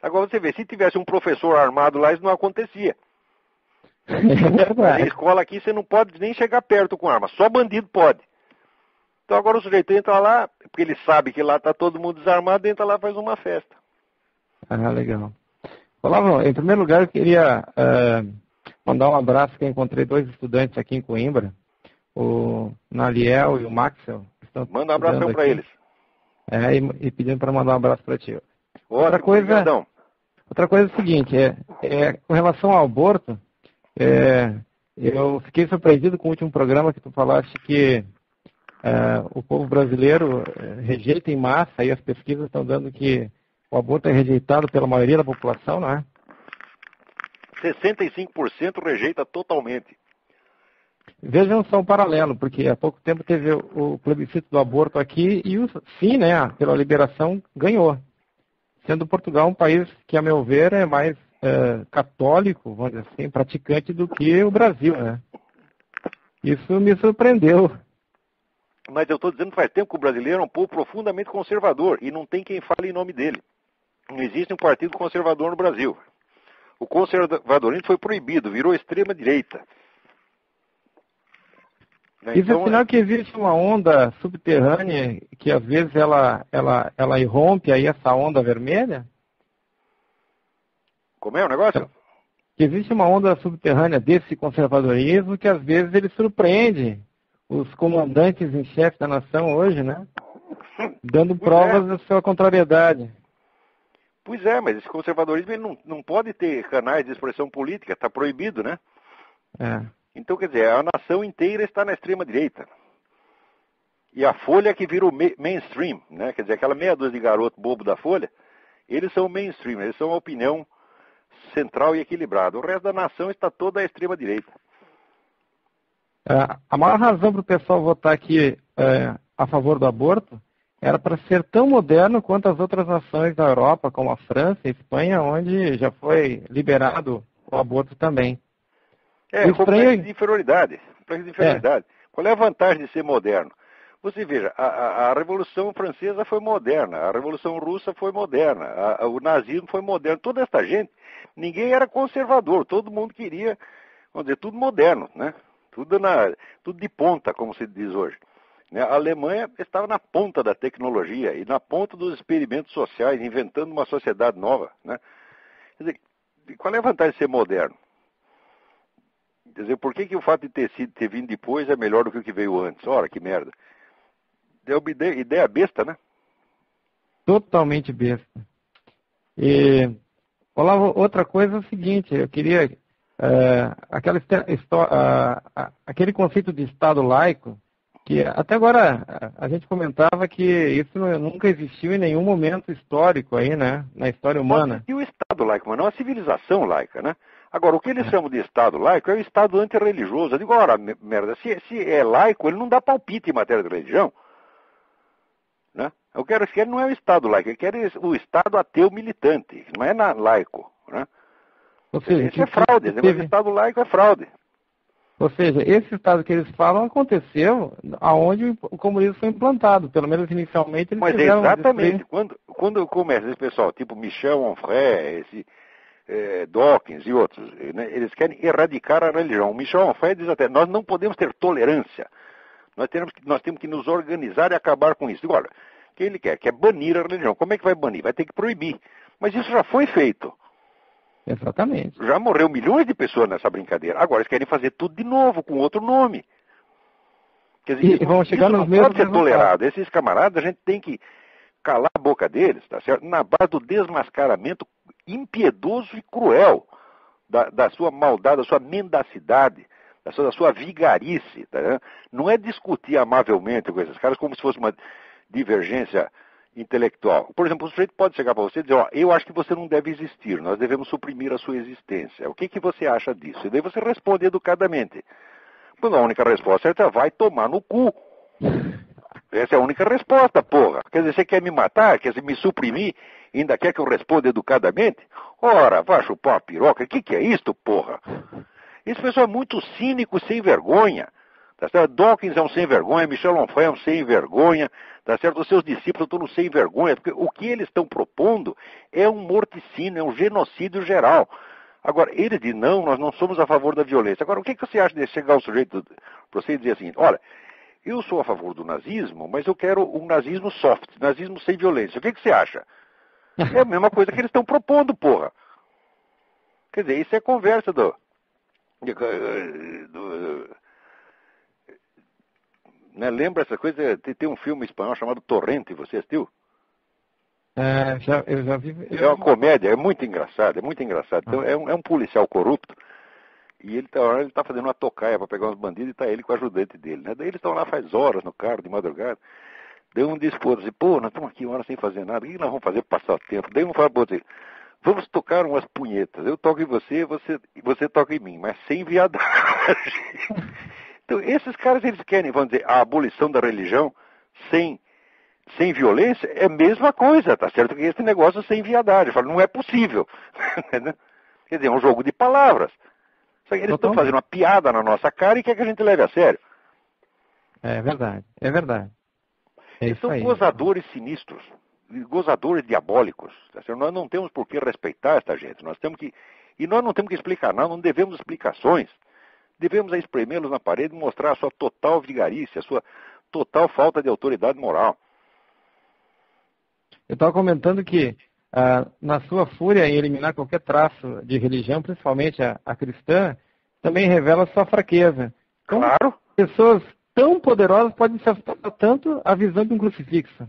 Agora você vê, se tivesse um professor armado lá, isso não acontecia. É verdade. Na escola aqui você não pode nem chegar perto com arma, só bandido pode. Então agora o sujeito entra lá, porque ele sabe que lá está todo mundo desarmado, entra lá e faz uma festa. Ah, legal. Olá, em primeiro lugar eu queria mandar um abraço, que eu encontrei dois estudantes aqui em Coimbra, o Naliel e o Maxwell. Manda um abração para eles. E pedindo para mandar um abraço para ti. Outra coisa é o seguinte, com relação ao aborto, eu fiquei surpreendido com o último programa que tu falaste que o povo brasileiro rejeita em massa, e as pesquisas estão dando que o aborto é rejeitado pela maioria da população, não é? 65% rejeita totalmente. Vejam só um paralelo, porque há pouco tempo teve o plebiscito do aborto aqui e o sim, né, pela liberação, ganhou. Sendo Portugal um país que, a meu ver, é mais católico, vamos dizer assim, praticante do que o Brasil, né? Isso me surpreendeu. Mas eu estou dizendo que faz tempo que o brasileiro é um povo profundamente conservador e não tem quem fale em nome dele. Não existe um partido conservador no Brasil. O conservadorismo foi proibido, virou extrema-direita. Isso é sinal que existe uma onda subterrânea que às vezes ela irrompe aí essa onda vermelha? Como é o negócio? Que existe uma onda subterrânea desse conservadorismo que às vezes ele surpreende os comandantes em chefe da nação hoje, né? Dando provas da sua contrariedade. Pois é, mas esse conservadorismo ele não pode ter canais de expressão política, está proibido, né? Então, quer dizer, a nação inteira está na extrema-direita. E a Folha que vira o mainstream, né? Quer dizer, aquela meia dúzia de garoto bobo da Folha, eles são o mainstream, eles são a opinião central e equilibrada. O resto da nação está toda à extrema-direita. A maior razão para o pessoal votar aqui a favor do aborto era para ser tão moderno quanto as outras nações da Europa, como a França e a Espanha, onde já foi liberado o aborto também. Complexo de inferioridade. Qual é a vantagem de ser moderno? Você veja, a Revolução Francesa foi moderna, a Revolução Russa foi moderna, o nazismo foi moderno. Toda essa gente, ninguém era conservador, todo mundo queria, vamos dizer, tudo moderno, né? Tudo de ponta, como se diz hoje. A Alemanha estava na ponta da tecnologia e na ponta dos experimentos sociais, inventando uma sociedade nova, né? Quer dizer, qual é a vantagem de ser moderno? Quer dizer, por que o fato de ter vindo depois é melhor do que o que veio antes? Ora, que merda. É uma ideia besta, né? Totalmente besta. E, Olavo, outra coisa é o seguinte, eu queria... aquele conceito de Estado laico, que até agora a gente comentava que isso nunca existiu em nenhum momento histórico aí, né? Na história humana. E o Estado laico, mas não a civilização laica, né? Agora, o que eles chamam de Estado laico é o Estado antirreligioso. Eu digo, ora, merda, se é laico, ele não dá palpite em matéria de religião. Né? Eu quero que ele não é o Estado laico, ele quer o Estado ateu militante, não é laico. Né? Ou seja, isso é fraude, o Estado laico é fraude. Ou seja, esse Estado que eles falam aconteceu aonde o comunismo foi implantado, pelo menos inicialmente eles Mas fizeram exatamente, quando começa esse pessoal, tipo Michel Onfray, esse Dawkins e outros, né, eles querem erradicar a religião. O Michel Onfray diz até, nós não podemos ter tolerância. Nós temos que nos organizar e acabar com isso. Agora, o que ele quer? Quer banir a religião. Como é que vai banir? Vai ter que proibir. Mas isso já foi feito. Exatamente. Já morreu milhões de pessoas nessa brincadeira. Agora eles querem fazer tudo de novo, com outro nome. Quer dizer, vão chegar nos não mesmos pode ser tolerado. Esses camaradas, a gente tem que calar a boca deles, tá certo? Na base do desmascaramento impiedoso e cruel da sua maldade, da sua mendacidade, da sua vigarice. Tá? Não é discutir amavelmente com esses caras como se fosse uma divergência intelectual. Por exemplo, o sujeito pode chegar para você e dizer, ó, eu acho que você não deve existir, nós devemos suprimir a sua existência. O que você acha disso? E daí você responde educadamente. Pois a única resposta certa é, vai tomar no cu. Essa é a única resposta, porra. Quer dizer, você quer me matar, quer me suprimir, e ainda quer que eu responda educadamente? Ora, vai chupar uma piroca, o que é isto, porra? Esse pessoal é muito cínico, sem vergonha. Tá certo? Dawkins é um sem vergonha, Michel Onfray é um sem vergonha, tá certo? Os seus discípulos estão no sem vergonha, porque o que eles estão propondo é um morticínio, é um genocídio geral. Agora, ele diz, não, nós não somos a favor da violência. Agora, o que você acha de chegar o sujeito para você dizer assim, olha, eu sou a favor do nazismo, mas eu quero um nazismo soft, nazismo sem violência. O que você acha? É a mesma coisa que eles estão propondo, porra. Quer dizer, isso é conversa né, lembra essa coisa? Tem um filme espanhol chamado Torrente, você assistiu? Eu já vi. É uma comédia, é muito engraçado, é muito engraçado. Então, é um policial corrupto e ele tá fazendo uma tocaia para pegar uns bandidos e tá ele com o ajudante dele, né? Daí eles estão lá faz horas no carro, de madrugada. Daí um diz pro outro assim, pô, nós estamos aqui uma hora sem fazer nada, o que nós vamos fazer para passar o tempo? Daí um fala pro outro assim, vamos tocar umas punhetas, eu toco em você, você toca em mim, mas sem viadagem. Então, esses caras, eles querem, vamos dizer, a abolição da religião sem violência é a mesma coisa, tá certo? Que esse negócio sem viadagem. Fala, não é possível. Quer dizer, é um jogo de palavras. Só que eles estão fazendo uma piada na nossa cara e quer que a gente leve a sério. É verdade, é verdade. Eles são gozadores sinistros, gozadores diabólicos. Tá certo? Nós não temos por que respeitar essa gente. E nós não temos que explicar nada, não devemos explicações. Devemos espremê-los na parede e mostrar a sua total vigarice, a sua total falta de autoridade moral. Eu estava comentando que, na sua fúria em eliminar qualquer traço de religião, principalmente a cristã, também revela sua fraqueza. Então, claro. Pessoas tão poderosas podem se afastar tanto a visão de um crucifixo,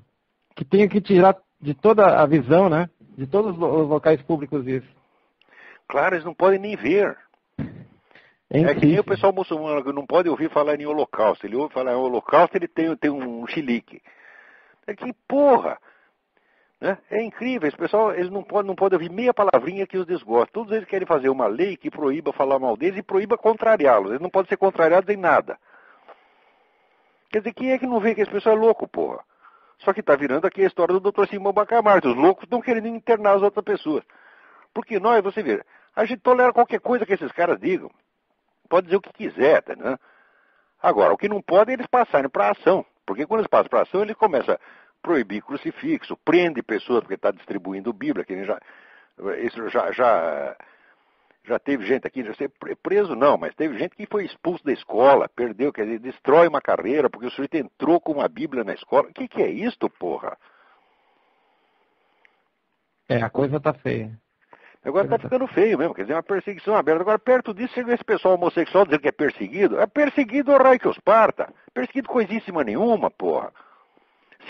que tem que tirar de toda a visão, né, de todos os locais públicos isso. Claro, eles não podem nem ver. É que nem o pessoal muçulmano que não pode ouvir falar em holocausto. Ele ouve falar em holocausto, ele tem um chilique. É que porra! Né? É incrível, esse pessoal eles não podem ouvir meia palavrinha que os desgosta. Todos eles querem fazer uma lei que proíba falar mal deles e proíba contrariá-los. Eles não podem ser contrariados em nada. Quer dizer, quem é que não vê que esse pessoal é louco, porra? Só que está virando aqui a história do Dr. Simão Bacamarte. Os loucos estão querendo internar as outras pessoas. Porque nós, você vê, a gente tolera qualquer coisa que esses caras digam. Pode dizer o que quiser, tá, né? Agora, o que não pode é eles passarem para a ação. Porque quando eles passam para ação, ele começa a proibir crucifixo, prende pessoas porque está distribuindo Bíblia, que nem já teve gente aqui, já ser preso não, mas teve gente que foi expulso da escola, perdeu, quer dizer, destrói uma carreira porque o sujeito entrou com uma Bíblia na escola. O que é isto, porra? A coisa tá feia. Agora tá ficando feio mesmo, quer dizer, uma perseguição aberta. Agora, perto disso, chega esse pessoal homossexual dizendo que é perseguido. É perseguido o raio que os parta. Perseguido coisíssima nenhuma, porra.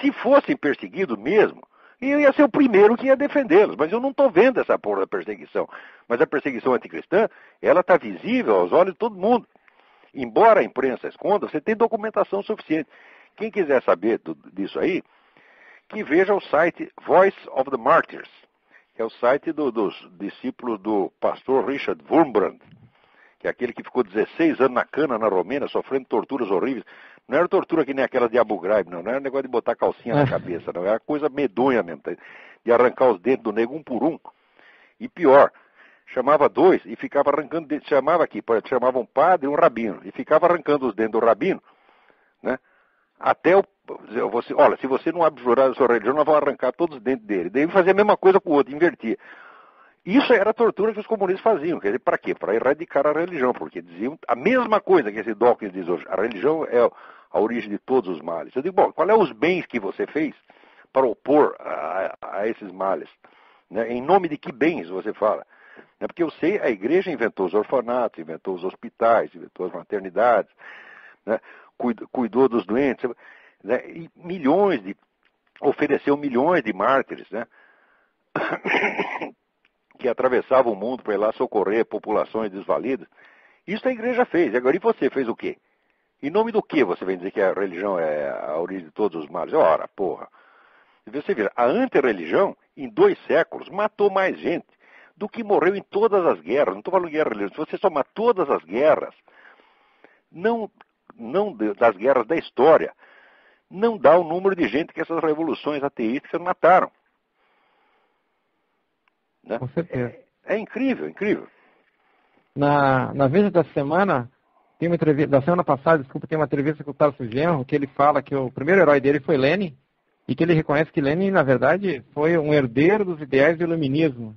Se fossem perseguidos mesmo, eu ia ser o primeiro que ia defendê-los. Mas eu não estou vendo essa porra da perseguição. Mas a perseguição anticristã, ela está visível aos olhos de todo mundo. Embora a imprensa esconda, você tem documentação suficiente. Quem quiser saber disso aí, que veja o site Voice of the Martyrs, que é o site dos discípulos do pastor Richard Wurmbrand, que é aquele que ficou 16 anos na cana na Romênia, sofrendo torturas horríveis. Não era tortura que nem aquela de Abu Ghraib, não era negócio de botar calcinha na cabeça, não. Era coisa medonha mesmo, de arrancar os dentes do nego um por um. E pior, chamava dois e ficava arrancando dentes, chamava um padre e um rabino, e ficava arrancando os dentes do rabino, né? Até olha, se você não abjurar a sua religião, nós vamos arrancar todos os dentes dele. Daí fazia a mesma coisa com o outro, invertia. Isso era a tortura que os comunistas faziam. Quer dizer, para quê? Para erradicar a religião, porque diziam a mesma coisa que esse Dawkins diz hoje. A religião é a origem de todos os males. Eu digo, bom, qual é os bens que você fez para opor a esses males? Né? Em nome de que bens você fala? Né? Porque eu sei, a igreja inventou os orfanatos, inventou os hospitais, inventou as maternidades, né? Cuidou dos doentes, né? E ofereceu milhões de mártires, né? Que atravessavam o mundo para ir lá socorrer populações desvalidas. Isso a igreja fez. Agora, e você fez o quê? Em nome do que você vem dizer que a religião é a origem de todos os males? Ora, porra. Você vê, a antirreligião, em 2 séculos, matou mais gente do que morreu em todas as guerras. Não estou falando de guerra religiosa. Se você somar todas as guerras, não das guerras da história, não dá o número de gente que essas revoluções ateístas mataram. Né? Com certeza. É incrível, incrível. Na Veja da Semana, tem uma entrevista, da semana passada, desculpa, tem uma entrevista com o Tarso Genro, que ele fala que o primeiro herói dele foi Lenin, e que ele reconhece que Lenin, na verdade, foi um herdeiro dos ideais do iluminismo.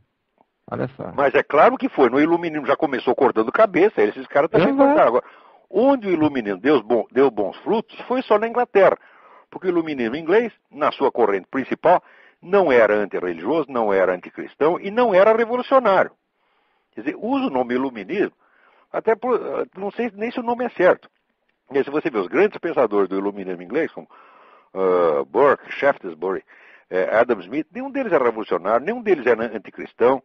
Olha só. Mas é claro que foi. No iluminismo já começou cortando cabeça, esses caras também cortaram. Agora, onde o iluminismo deu bons frutos foi só na Inglaterra. Porque o iluminismo inglês, na sua corrente principal, não era antirreligioso, não era anticristão e não era revolucionário. Quer dizer, usa o nome iluminismo, até não sei nem se o nome é certo. E se você vê os grandes pensadores do iluminismo inglês, como Burke, Shaftesbury, Adam Smith, nenhum deles era revolucionário, nenhum deles era anticristão.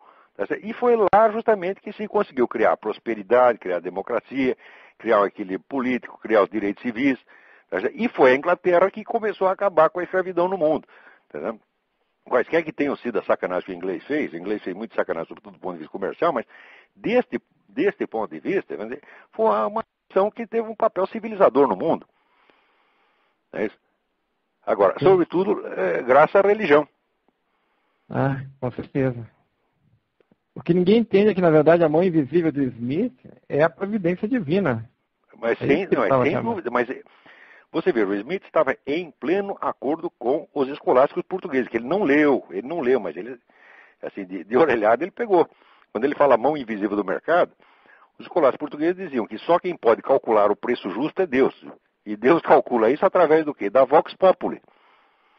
E foi lá justamente que se conseguiu criar prosperidade, criar democracia, criar um equilíbrio político, criar os direitos civis. E foi a Inglaterra que começou a acabar com a escravidão no mundo. Entendeu? Quaisquer que tenham sido a sacanagem que o inglês fez muito sacanagem, sobretudo do ponto de vista comercial, mas deste ponto de vista, foi uma ação que teve um papel civilizador no mundo. É isso? Agora, sobretudo, graças à religião. Ah, com certeza. O que ninguém entende é que, na verdade, a mão invisível do Smith é a providência divina. Mas sem dúvida, mas você vê, o Smith estava em pleno acordo com os escolásticos portugueses, que ele não leu, mas ele, assim, de orelhada ele pegou. Quando ele fala mão invisível do mercado, os escolásticos portugueses diziam que só quem pode calcular o preço justo é Deus. E Deus calcula isso através do quê? Da Vox Populi.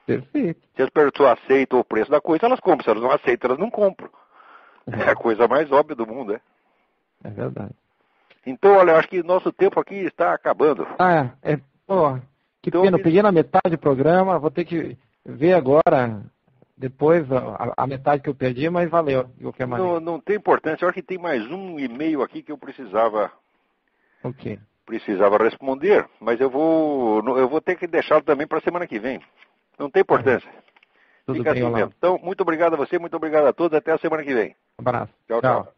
Perfeito. Se as pessoas aceitam o preço da coisa, elas compram. Se elas não aceitam, elas não compram. É a coisa mais óbvia do mundo, É verdade. Então, olha, eu acho que nosso tempo aqui está acabando. Pô, que então, pena, eu peguei na metade do programa, vou ter que ver agora, depois, a metade que eu perdi, mas valeu, de qualquer maneira. Não tem importância, eu acho que tem mais um e-mail aqui que eu precisava responder, mas eu vou ter que deixá-lo também para a semana que vem. Não tem importância. Tudo Fica bem, assim mesmo. Então, muito obrigado a você, muito obrigado a todos, até a semana que vem. Um abraço. Tchau.